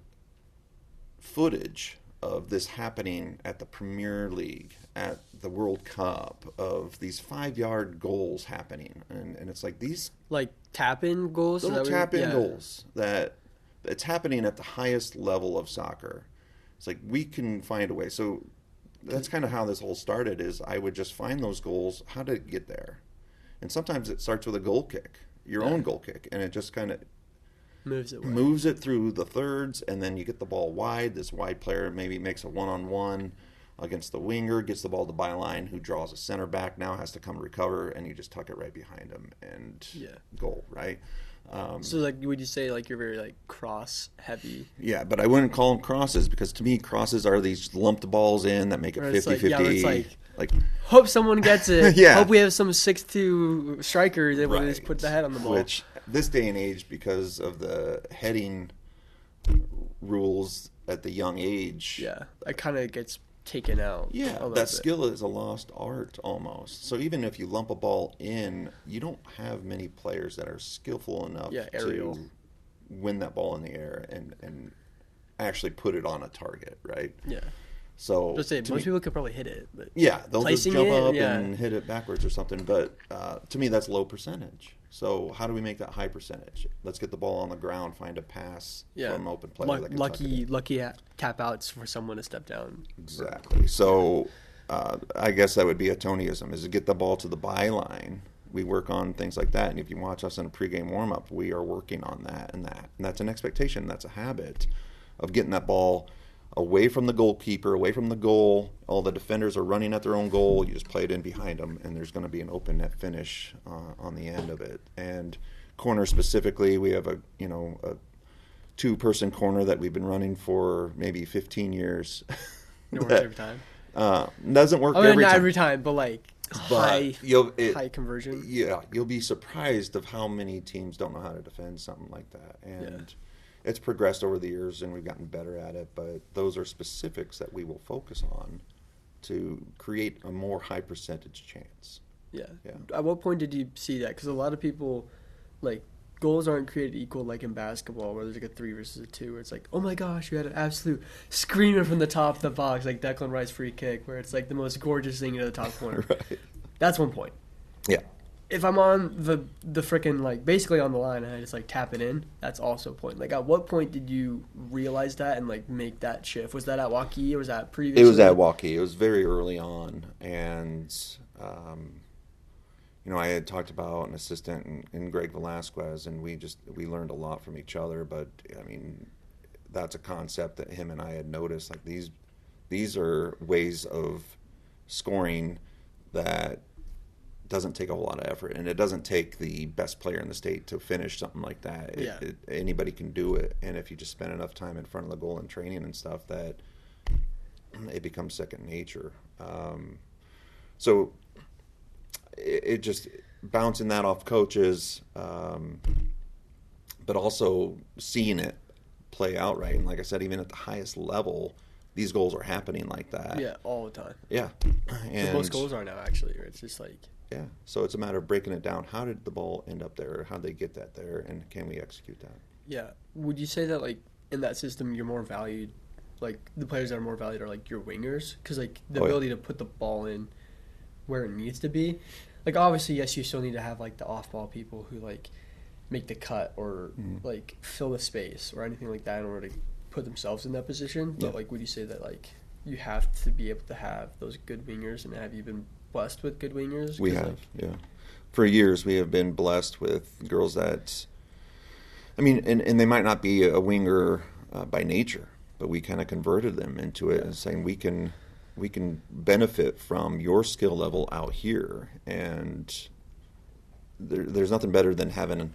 Speaker 2: footage of this happening at the Premier League, at the World Cup, of these 5-yard goals happening, and it's like these
Speaker 1: like tap-in goals,
Speaker 2: little tap-in goals that it's happening at the highest level of soccer. It's like we can find a way. So that's kind of how this whole started. Is I would just find those goals. How did it get there? And sometimes it starts with a goal kick, your own goal kick, and it just kind of moves it through the thirds, and then you get the ball wide. This wide player maybe makes a one-on-one against the winger, gets the ball to the byline, who draws a center back, now has to come recover, and you just tuck it right behind him and goal, right?
Speaker 1: So like, would you say like you're very like cross heavy?
Speaker 2: Yeah, but I wouldn't call them crosses, because to me crosses are these lumped balls in that make it 50-50.
Speaker 1: It's like hope someone gets it.
Speaker 2: Yeah.
Speaker 1: Hope we have some 6'2" striker that will
Speaker 2: Right.
Speaker 1: just put the head on the ball.
Speaker 2: Which this day and age, because of the heading rules at the young age,
Speaker 1: it kind of gets taken out.
Speaker 2: That skill is a lost art almost. So even if you lump a ball in, you don't have many players that are skillful enough to win that ball in the air and actually put it on a target, right?
Speaker 1: Yeah.
Speaker 2: So
Speaker 1: most people could probably hit it, but
Speaker 2: they'll just jump up and hit it backwards or something. But to me, that's low percentage. So how do we make that high percentage? Let's get the ball on the ground, find a pass from open player.
Speaker 1: Lucky tap outs for someone to step down.
Speaker 2: Exactly. So I guess that would be a Tonyism, is to get the ball to the byline. We work on things like that, and if you watch us in a pregame warm-up, we are working on that, and that's an expectation. That's a habit of getting that ball away from the goalkeeper, away from the goal. All the defenders are running at their own goal. You just play it in behind them, and there's going to be an open net finish on the end of it. And corner specifically, we have a 2-person corner that we've been running for maybe 15 years.
Speaker 1: It works every time.
Speaker 2: Doesn't work
Speaker 1: not every time, but like high conversion.
Speaker 2: Yeah, you'll be surprised of how many teams don't know how to defend something like that, and it's progressed over the years, and we've gotten better at it. But those are specifics that we will focus on to create a more high percentage chance.
Speaker 1: Yeah. At what point did you see that? Because a lot of people, like, goals aren't created equal like in basketball, where there's like a 3 versus a 2, where it's like, oh my gosh, you had an absolute screamer from the top of the box, like Declan Rice free kick, where it's like the most gorgeous thing in the top corner.
Speaker 2: Right.
Speaker 1: That's one point.
Speaker 2: Yeah.
Speaker 1: If I'm on the frickin' like basically on the line and I just like tap it in, that's also a point. Like, at what point did you realize that and like make that shift? Was that at Waukee or was that previously?
Speaker 2: It was at Waukee. It was very early on, and I had talked about an assistant in Greg Velasquez, and we learned a lot from each other. But I mean, that's a concept that him and I had noticed. Like, these are ways of scoring that doesn't take a whole lot of effort, and it doesn't take the best player in the state to finish something like that. Anybody can do it, and if you just spend enough time in front of the goal and training and stuff, that it becomes second nature. So it just bouncing that off coaches, but also seeing it play out right. And like I said, even at the highest level, these goals are happening like that.
Speaker 1: Yeah, all the time.
Speaker 2: Yeah.
Speaker 1: And most goals are now, actually. It's just like...
Speaker 2: Yeah, so it's a matter of breaking it down. How did the ball end up there? How did they get that there? And can we execute that?
Speaker 1: Yeah. Would you say that, like, in that system, you're more valued, like, the players that are more valued are, like, your wingers? Because, like, the ability to put the ball in where it needs to be. Like, obviously, yes, you still need to have, like, the off-ball people who, like, make the cut or, like, fill the space or anything like that in order to put themselves in that position. But, like, would you say that, like, you have to be able to have those good wingers, and have you been blessed with good wingers?
Speaker 2: We have, yeah. For years, we have been blessed with girls that, I mean, and they might not be a winger by nature, but we kind of converted them into it, and saying we can benefit from your skill level out here, and there's nothing better than having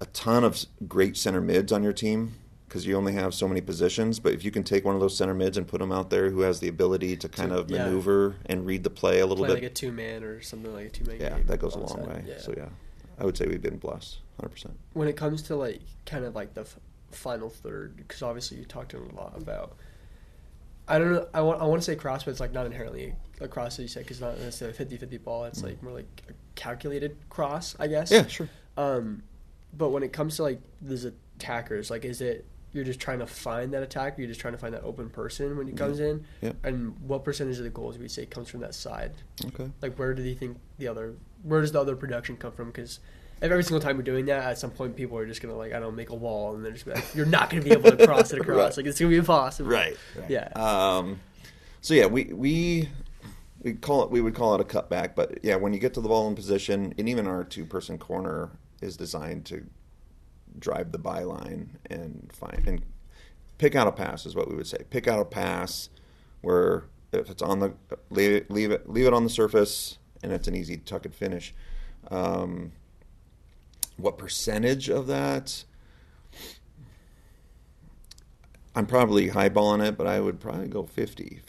Speaker 2: a ton of great center mids on your team, because you only have so many positions. But if you can take one of those center mids and put them out there who has the ability to kind of maneuver and read the play a little bit.
Speaker 1: Like a two-man or something, like a two-man game.
Speaker 2: Yeah, that goes a long way. Yeah. So, yeah, I would say we've been blessed, 100%.
Speaker 1: When it comes to, like, kind of like the final third, because obviously you talked a lot about, I don't know, I want to say cross, but it's, like, not inherently a cross, as you said, because it's not necessarily a 50-50 ball. It's, like, more like a calculated cross, I guess.
Speaker 2: Yeah, sure.
Speaker 1: But when it comes to, like, these attackers, like, is it you're just trying to find that attacker, you're just trying to find that open person when he comes in?
Speaker 2: Yeah.
Speaker 1: And what percentage of the goals would you say comes from that side?
Speaker 2: Okay.
Speaker 1: Like, where does the other production come from? Because every single time you're doing that, at some point people are just going to, like, I don't know, make a wall, and they're just like, you're not going to be able to cross it across.
Speaker 2: Right.
Speaker 1: Like, it's going to be impossible.
Speaker 2: Right.
Speaker 1: Yeah.
Speaker 2: So, yeah, we would call it a cutback, but, yeah, when you get to the ball in position, and even our two-person corner is designed to drive the byline and pick out a pass is what we would say. Pick out a pass where if it's on the leave it on the surface, and it's an easy tuck and finish. What percentage of that? I'm probably highballing it, but I would probably go 50%.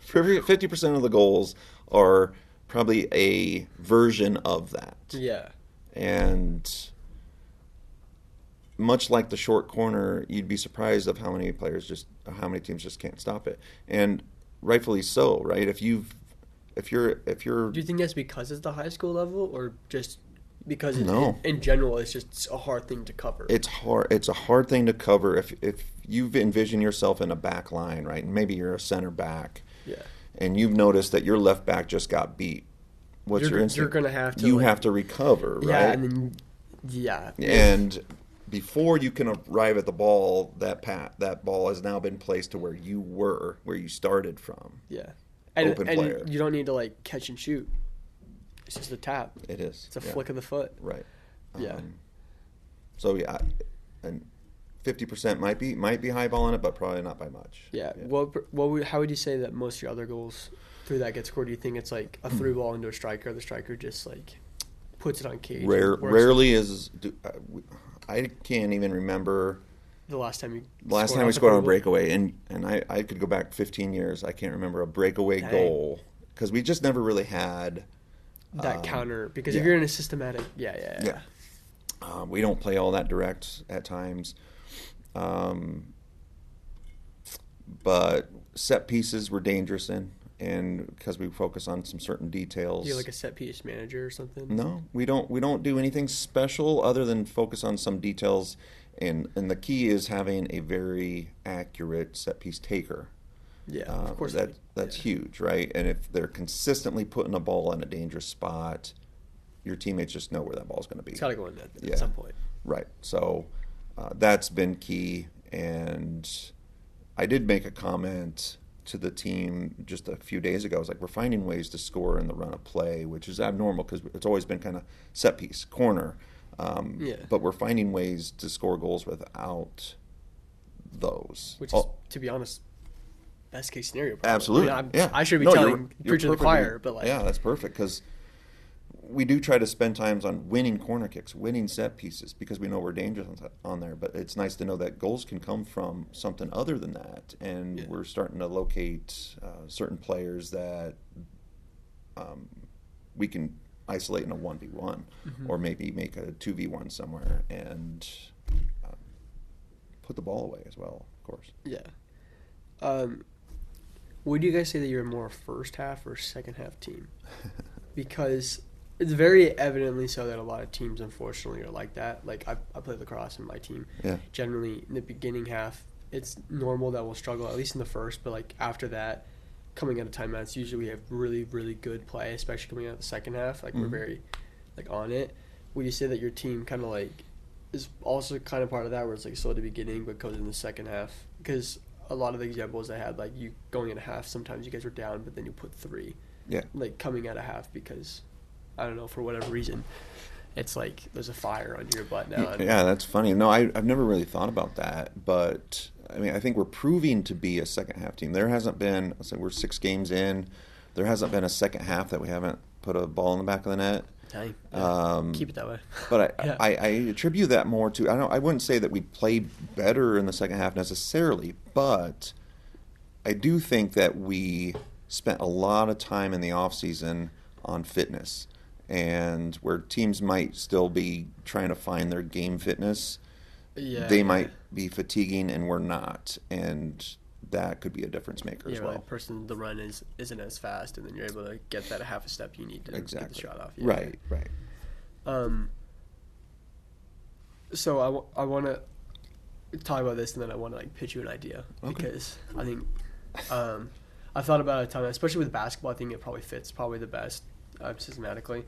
Speaker 2: 50% of the goals are probably a version of that.
Speaker 1: Yeah.
Speaker 2: And much like the short corner, you'd be surprised of how many teams just can't stop it, and rightfully so, right? If you're,
Speaker 1: do you think that's because it's the high school level, or just because in general it's just a hard thing to cover?
Speaker 2: It's hard. It's a hard thing to cover if you've envisioned yourself in a back line, right? And maybe you're a center back, and you've noticed that your left back just got beat. What's your instinct?
Speaker 1: You're gonna have to.
Speaker 2: You have to recover, right?
Speaker 1: Yeah, and then
Speaker 2: and before you can arrive at the ball, that ball has now been placed to where you started from.
Speaker 1: Yeah.
Speaker 2: And
Speaker 1: player. You don't need to, like, catch and shoot. It's just a tap.
Speaker 2: It is.
Speaker 1: It's a flick of the foot.
Speaker 2: Right.
Speaker 1: Yeah.
Speaker 2: So, yeah, and 50% might be highballing it, but probably not by much.
Speaker 1: Yeah. How would you say that most of your other goals through that get scored? Do you think it's like a through ball into a striker, the striker just, like, puts it on cage?
Speaker 2: Rarely is. I can't even remember
Speaker 1: the last time
Speaker 2: we scored on a breakaway, and I could go back 15 years. I can't remember a breakaway goal, because we just never really had
Speaker 1: that counter. Because if you're in a systematic,
Speaker 2: we don't play all that direct at times, but set pieces we're dangerous in. And because we focus on some certain details.
Speaker 1: You're like a set piece manager or something?
Speaker 2: No, we don't do anything special other than focus on some details, and the key is having a very accurate set piece taker.
Speaker 1: Yeah, of course.
Speaker 2: That's huge, right? And if they're consistently putting a ball in a dangerous spot, your teammates just know where that ball's going to be.
Speaker 1: It's got to go in net at some point.
Speaker 2: Right. So that's been key. And I did make a comment to the team just a few days ago. I was like, we're finding ways to score in the run of play, which is abnormal because it's always been kind of set piece, corner. But we're finding ways to score goals without those.
Speaker 1: Which is, to be honest, best case scenario. Probably.
Speaker 2: Absolutely.
Speaker 1: I mean, I should be preaching to the choir, but, like,
Speaker 2: yeah, that's perfect, because we do try to spend times on winning corner kicks, winning set pieces, because we know we're dangerous on there. But it's nice to know that goals can come from something other than that. And we're starting to locate certain players that we can isolate in a 1v1 or maybe make a 2v1 somewhere and put the ball away as well, of course.
Speaker 1: Yeah. Would you guys say that you're more a first half or second half team? Because it's very evidently so that a lot of teams, unfortunately, are like that. Like, I play lacrosse in my team.
Speaker 2: Yeah.
Speaker 1: Generally, in the beginning half, it's normal that we'll struggle, at least in the first. But, like, after that, coming out of timeouts, usually we have really, really good play, especially coming out of the second half. Like, we're very, like, on it. Would you say that your team kind of, like, is also kind of part of that, where it's, like, slow at the beginning but goes in the second half? Because a lot of the examples I had, like you going in a half, sometimes you guys were down, but then you put 3.
Speaker 2: Yeah.
Speaker 1: Like coming out of half because, I don't know, for whatever reason, it's like there's a fire under your butt now.
Speaker 2: Yeah, that's funny. No, I've never really thought about that, but I mean, I think we're proving to be a second half team. There hasn't been, so we're 6 games in, there hasn't been a second half that we haven't put a ball in the back of the net.
Speaker 1: Hey, keep it that way.
Speaker 2: But
Speaker 1: Yeah.
Speaker 2: I attribute that more to, I wouldn't say that we played better in the second half necessarily, but I do think that we spent a lot of time in the off season on fitness, and where teams might still be trying to find their game fitness, they might be fatiguing and we're not, and that could be a difference maker as well.
Speaker 1: Like the run isn't as fast, and then you're able to get that half a step you need to get the shot off. Yeah.
Speaker 2: Right.
Speaker 1: So I want to talk about this, and then I want to like pitch you an idea, because I think I thought about it a ton, especially with basketball. I think it probably fits the best systematically,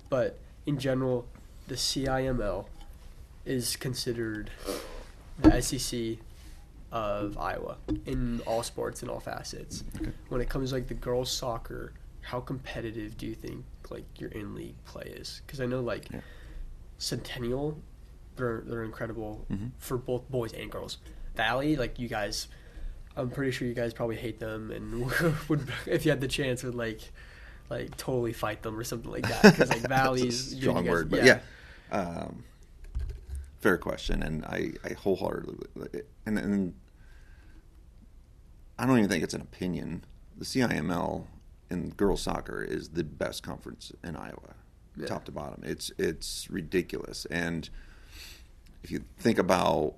Speaker 1: but in general, the CIML is considered the SEC of Iowa in all sports and all facets. Okay. When it comes to like the girls' soccer, how competitive do you think like your in-league play is? Because I know like Centennial, they're incredible for both boys and girls. Valley, like you guys, I'm pretty sure you guys probably hate them and would, if you had the chance, would like totally fight them or something like that. Because like Valley's
Speaker 2: strong word, but yeah. Fair question, and I wholeheartedly, and I don't even think it's an opinion. The CIML in girls soccer is the best conference in Iowa, top to bottom. It's ridiculous, and if you think about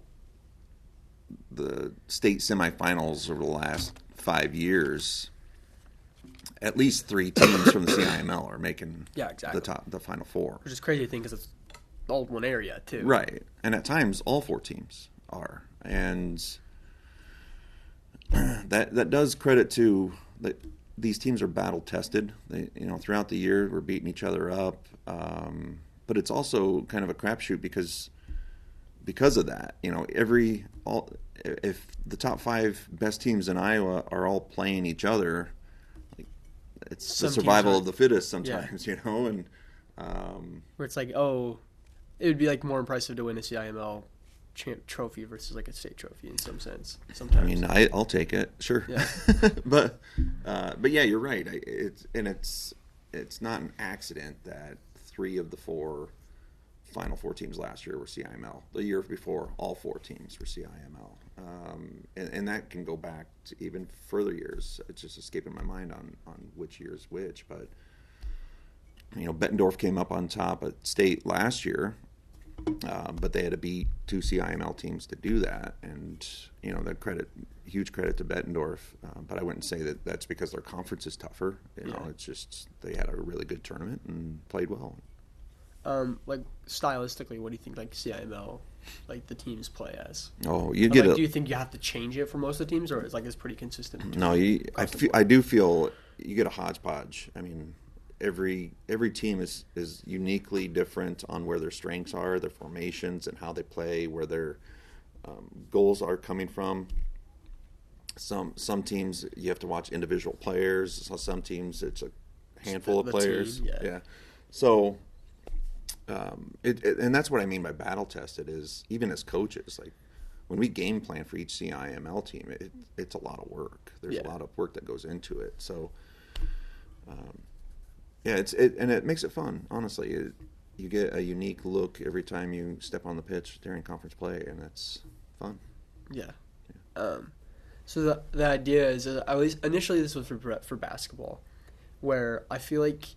Speaker 2: the state semifinals over the last 5 years, at least 3 teams from the CIML are making the final 4.
Speaker 1: Which is crazy to think, because it's all one area too.
Speaker 2: Right, and at times all 4 teams are, and that does credit to that. These teams are battle tested. They, throughout the year we're beating each other up, but it's also kind of a crapshoot because of that. If the top 5 best teams in Iowa are all playing each other, like, it's the survival of the fittest sometimes, and
Speaker 1: where it's like, it would be like more impressive to win a CIML trophy versus like a state trophy in some sense. Sometimes.
Speaker 2: I mean, I'll take it, sure. Yeah. but yeah, you're right. It's not an accident that 3 of the 4 final 4 teams last year were CIML. The year before, all 4 teams were CIML, and that can go back to even further years. It's just escaping my mind on which year's which, but Bettendorf came up on top at state last year. But they had to beat 2 CIML teams to do that, and huge credit to Bettendorf. But I wouldn't say that that's because their conference is tougher. It's just they had a really good tournament and played well.
Speaker 1: Like stylistically, what do you think like CIML, like the teams play as?
Speaker 2: Do you think you have to change it for most of the teams, or it's pretty consistent? No, I do feel you get a hodgepodge. I mean, every team is uniquely different on where their strengths are, their formations, and how they play, where their goals are coming from. Some teams you have to watch individual players. So some teams it's a handful of players.
Speaker 1: Team, yeah.
Speaker 2: So, and that's what I mean by battle tested is even as coaches, like when we game plan for each CIML team, it's a lot of work. There's a lot of work that goes into it. So. And it makes it fun. Honestly, you get a unique look every time you step on the pitch during conference play, and it's fun.
Speaker 1: Yeah. So the idea is, at least initially, this was for basketball, where I feel like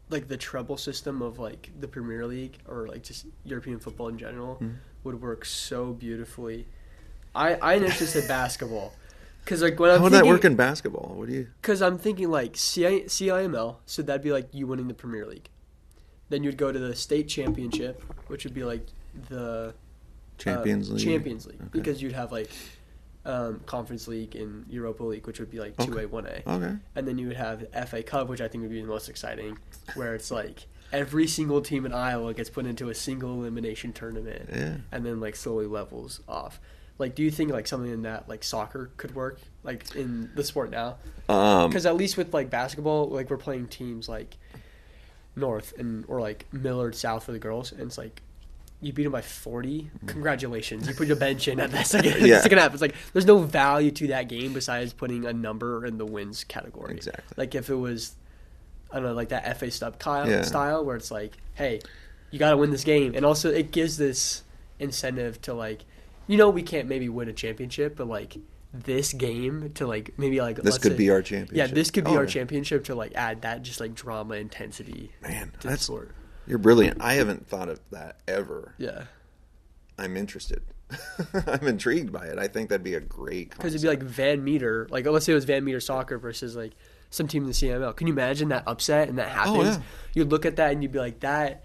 Speaker 1: the treble system of like the Premier League or like just European football in general would work so beautifully. I initially said basketball. Cause like when
Speaker 2: how would that work in basketball? What do you?
Speaker 1: Because I'm thinking like CIML, so that'd be like you winning the Premier League. Then you'd go to the state championship, which would be like the
Speaker 2: Champions League.
Speaker 1: Okay. Because you'd have like Conference League and Europa League, which would be like 2A, 1A.
Speaker 2: Okay.
Speaker 1: And then you would have FA Cup, which I think would be the most exciting, where it's like every single team in Iowa gets put into a single elimination tournament, and then like slowly levels off. Like, do you think like something in that like soccer could work like in the sport now?
Speaker 2: Um,
Speaker 1: Because at least with like basketball, like we're playing teams like North and or like Millard South for the girls, and it's like you beat them by 40. Congratulations, you put your bench in at the second
Speaker 2: Yeah.
Speaker 1: second half. It's like there's no value to that game besides putting a number in the wins category.
Speaker 2: Exactly.
Speaker 1: Like if it was, I don't know, like that FA Stub
Speaker 2: Yeah.
Speaker 1: style where it's like, hey, you got to win this game, and also it gives this incentive to like, we can't maybe win a championship, but like this game to like maybe like
Speaker 2: this could be our championship.
Speaker 1: yeah, this could be our
Speaker 2: yeah.
Speaker 1: championship to like add that just like drama intensity.
Speaker 2: Man,
Speaker 1: to the
Speaker 2: that's
Speaker 1: sport.
Speaker 2: you're brilliant. I haven't thought of that ever.
Speaker 1: Yeah,
Speaker 2: I'm interested. I'm intrigued by it. I think that'd be a great concept.
Speaker 1: because it'd be like Van Meter, like let's say it was Van Meter soccer versus like some team in the CML. Can you imagine that upset and that happens?
Speaker 2: Oh, yeah.
Speaker 1: You'd look at that and you'd be like that.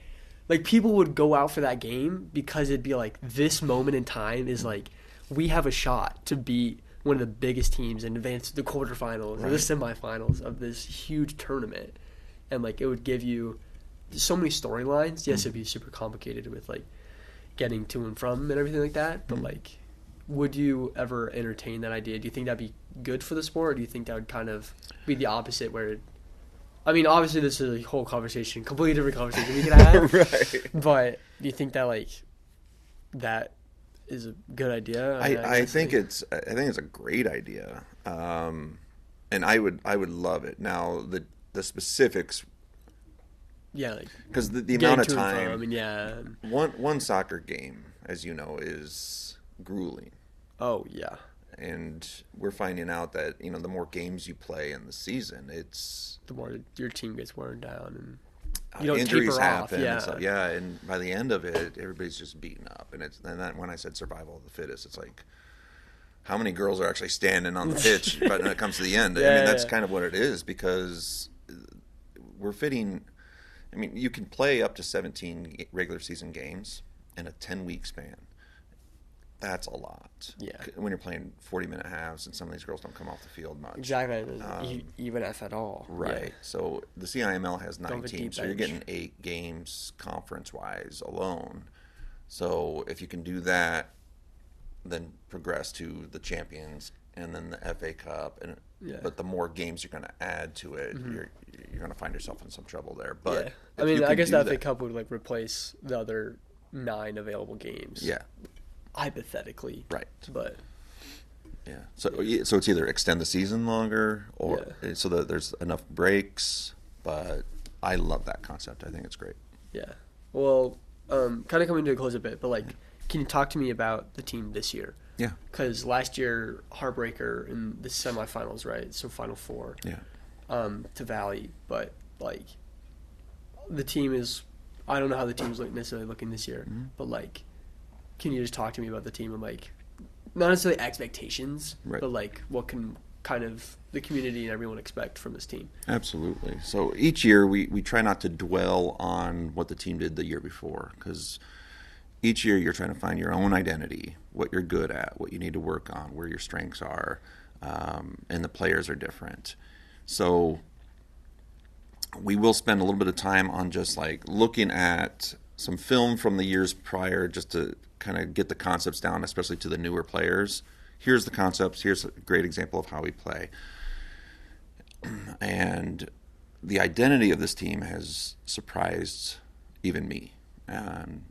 Speaker 1: Like people would go out for that game because it'd be like this moment in time is like we have a shot to beat one of the biggest teams and advance to the quarterfinals or the semifinals of this huge tournament, and like it would give you so many storylines. Yes, it'd be super complicated with like getting to and from and everything like that, but like would you ever entertain that idea? Do you think that'd be good for the sport, or do you think that would kind of be the opposite where I mean, obviously this is a whole conversation, completely different conversation we could have.
Speaker 2: Right.
Speaker 1: But do you think that like that is a good idea?
Speaker 2: I think it's a great idea, and I would love it. Now the specifics,
Speaker 1: yeah, like
Speaker 2: because the
Speaker 1: getting
Speaker 2: amount of
Speaker 1: to and
Speaker 2: time.
Speaker 1: from, and yeah.
Speaker 2: One soccer game, as you know, is grueling.
Speaker 1: Oh yeah.
Speaker 2: And we're finding out that the more games you play in the season, it's
Speaker 1: The more your team gets worn down and you don't
Speaker 2: injuries
Speaker 1: taper off.
Speaker 2: happen.
Speaker 1: Yeah.
Speaker 2: And stuff. Yeah, and by the end of it, everybody's just beaten up. And that when I said survival of the fittest, it's like how many girls are actually standing on the pitch? But when it comes to the end, I mean that's kind of what it is, because we're fitting. I mean, you can play up to 17 regular season games in a 10-week span. That's a lot.
Speaker 1: Yeah.
Speaker 2: When you're playing 40-minute halves and some of these girls don't come off the field much.
Speaker 1: Exactly. Even if at all.
Speaker 2: Right.
Speaker 1: Yeah.
Speaker 2: So the CIML has 9
Speaker 1: Don't have a
Speaker 2: teams,
Speaker 1: deep
Speaker 2: so you're
Speaker 1: bench.
Speaker 2: getting 8 games conference-wise alone. So if you can do that, then progress to the Champions and then the FA Cup. But the more games you're going to add to it, you're going to find yourself in some trouble there. But
Speaker 1: yeah.
Speaker 2: if
Speaker 1: I mean,
Speaker 2: you
Speaker 1: I
Speaker 2: can
Speaker 1: guess
Speaker 2: do
Speaker 1: the FA
Speaker 2: that-
Speaker 1: Cup would like replace the other 9 available games.
Speaker 2: Yeah.
Speaker 1: Hypothetically.
Speaker 2: Right.
Speaker 1: But
Speaker 2: Yeah. So it's either extend the season longer or so that there's enough breaks. But I love that concept. I think it's great.
Speaker 1: yeah. Well, kind of coming to a close a bit, but like, can you talk to me about the team this year?
Speaker 2: Yeah.
Speaker 1: Because last year, heartbreaker in the semifinals, right? So Final Four.
Speaker 2: Yeah.
Speaker 1: To Valley, but like the team is, I don't know how the team's necessarily looking this year, but like, can you just talk to me about the team and like, not necessarily expectations,
Speaker 2: Right.
Speaker 1: but like what can kind of the community and everyone expect from this team?
Speaker 2: Absolutely. So each year we try not to dwell on what the team did the year before, because each year you're trying to find your own identity, what you're good at, what you need to work on, where your strengths are, and the players are different. So we will spend a little bit of time on just like looking at some film from the years prior, just to kind of get the concepts down, especially to the newer players. Here's the concepts. Here's a great example of how we play. And the identity of this team has surprised even me. And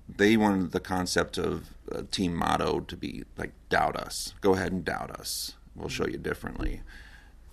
Speaker 2: they wanted the concept of a team motto to be like, doubt us. Go ahead and doubt us. We'll show you differently.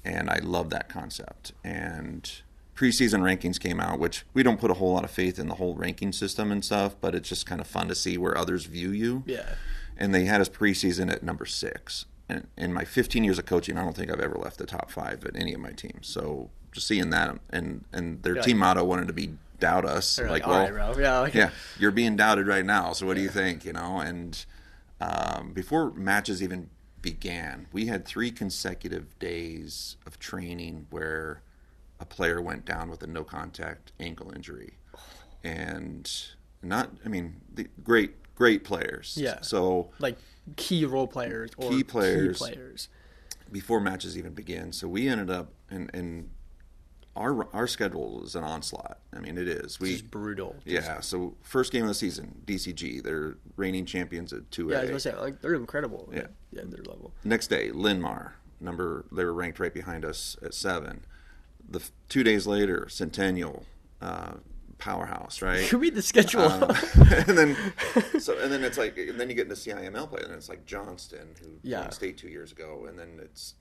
Speaker 2: And I love that concept. And preseason rankings came out, which we don't put a whole lot of faith in the whole ranking system and stuff, but it's just kind of fun to see where others view you.
Speaker 1: Yeah.
Speaker 2: And they had us preseason at number 6. And in my 15 years of coaching, I don't think I've ever left the top 5 at any of my teams. So just seeing that, and their team motto wanted to be doubt us. Like,
Speaker 1: all
Speaker 2: well,
Speaker 1: right, bro. Yeah,
Speaker 2: yeah, you're being doubted right now. So what do you think? And before matches even began, we had 3 consecutive days of training where a player went down with a no contact ankle injury. And great players.
Speaker 1: Yeah.
Speaker 2: So
Speaker 1: like key role players or
Speaker 2: Key players.
Speaker 1: key players.
Speaker 2: before matches even began. So we ended up, and our schedule is an onslaught. I mean, it is.
Speaker 1: It's just brutal.
Speaker 2: Yeah. So first game of the season, DCG. They're reigning champions at 2A.
Speaker 1: Yeah, I was gonna say, like, they're incredible.
Speaker 2: Yeah.
Speaker 1: Yeah, their level.
Speaker 2: Next day, Linmar. They were ranked right behind us at 7. 2 days later, Centennial, powerhouse, right?
Speaker 1: You read the schedule.
Speaker 2: and then it's like, and then you get into CIML play, and it's like Johnston, who won state 2 years ago, and then it's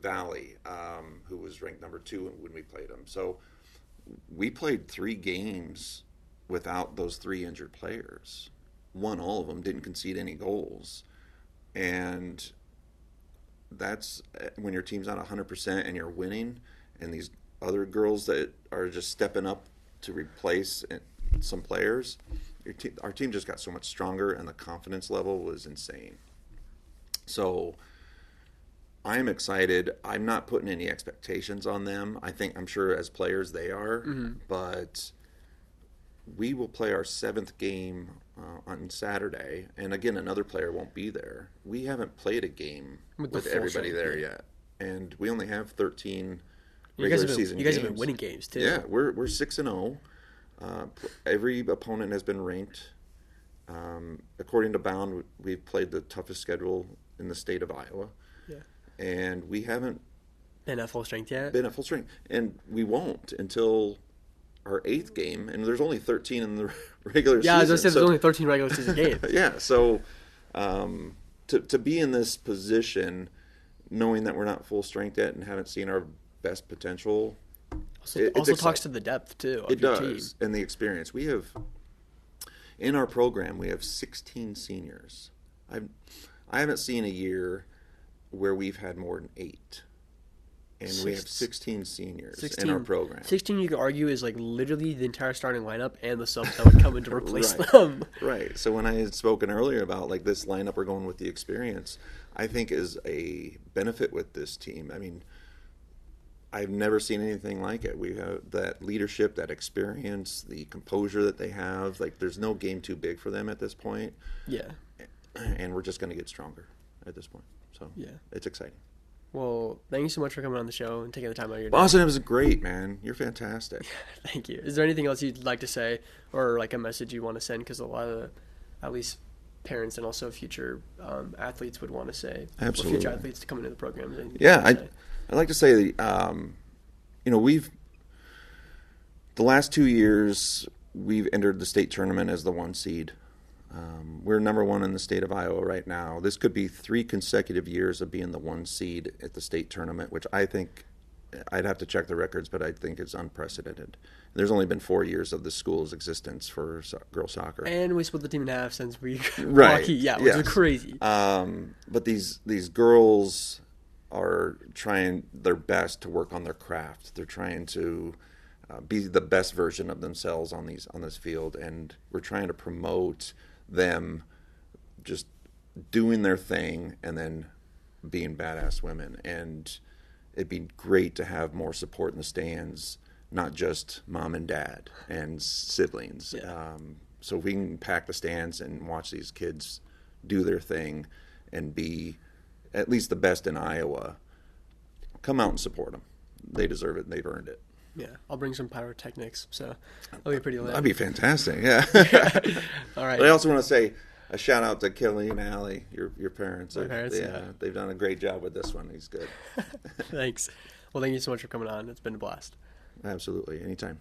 Speaker 2: Valley, who was ranked number 2 when we played them. So we played 3 games without those 3 injured players. Won all of them, didn't concede any goals, and that's when your team's not 100% and you're winning, and these other girls that are just stepping up to replace some players. Our team just got so much stronger, and the confidence level was insane. So I'm excited. I'm not putting any expectations on them. I'm sure as players they are, but we will play our 7th game on Saturday, and again, another player won't be there. We haven't played a game with everybody there yet, and we only have 13 regular season games.
Speaker 1: You guys have been winning games too.
Speaker 2: Yeah, we're 6-0. Every opponent has been ranked. According to Bound, we've played the toughest schedule in the state of Iowa.
Speaker 1: Yeah.
Speaker 2: And we haven't
Speaker 1: been at full strength yet.
Speaker 2: And we won't until our 8th game, and there's only 13 in the regular season.
Speaker 1: Yeah, as I said, there's only 13 regular season games.
Speaker 2: Yeah, so to be in this position, knowing that we're not full strength yet and haven't seen our best potential,
Speaker 1: also talks to the depth too of your team
Speaker 2: and the experience. We have in our program, we have 16 seniors. I haven't seen a year where we've had more than 8. And we have 16 seniors in our program.
Speaker 1: 16, you could argue, is like literally the entire starting lineup and the subs that would come in to replace them.
Speaker 2: Right. So when I had spoken earlier about like this lineup, we're going with the experience, I think is a benefit with this team. I mean, I've never seen anything like it. We have that leadership, that experience, the composure that they have. Like, there's no game too big for them at this point.
Speaker 1: Yeah.
Speaker 2: And we're just going to get stronger at this point. So yeah, it's exciting.
Speaker 1: Well, thank you so much for coming on the show and taking the time out of your day.
Speaker 2: Boston, it was great, man. You're fantastic.
Speaker 1: Thank you. Is there anything else you'd like to say or like a message you want to send? Because a lot of, at least parents and also future athletes would want to say.
Speaker 2: Absolutely.
Speaker 1: Or future athletes to come into the program.
Speaker 2: Yeah, I'd like to say, we've, the last 2 years, we've entered the state tournament as the 1 seed. We're number 1 in the state of Iowa right now. This could be 3 consecutive years of being the 1 seed at the state tournament, which I think, I'd have to check the records, but I think it's unprecedented. There's only been 4 years of the school's existence for girls soccer.
Speaker 1: And we split the team in half since we
Speaker 2: right.
Speaker 1: hockey, which is crazy.
Speaker 2: But these girls are trying their best to work on their craft. They're trying to be the best version of themselves on this field, and we're trying to promote them just doing their thing and then being badass women. And it'd be great to have more support in the stands, not just mom and dad and siblings.
Speaker 1: Yeah.
Speaker 2: So if we can pack the stands and watch these kids do their thing and be at least the best in Iowa, come out and support them. They deserve it. They've earned it.
Speaker 1: Yeah, I'll bring some pyrotechnics, so that'll be pretty lit.
Speaker 2: That'd be fantastic, yeah.
Speaker 1: All right.
Speaker 2: But I also want to say a shout out to Kelly and Allie, your parents.
Speaker 1: My parents,
Speaker 2: They've done a great job with this one. He's good.
Speaker 1: Thanks. Well, thank you so much for coming on. It's been a blast.
Speaker 2: Absolutely, anytime.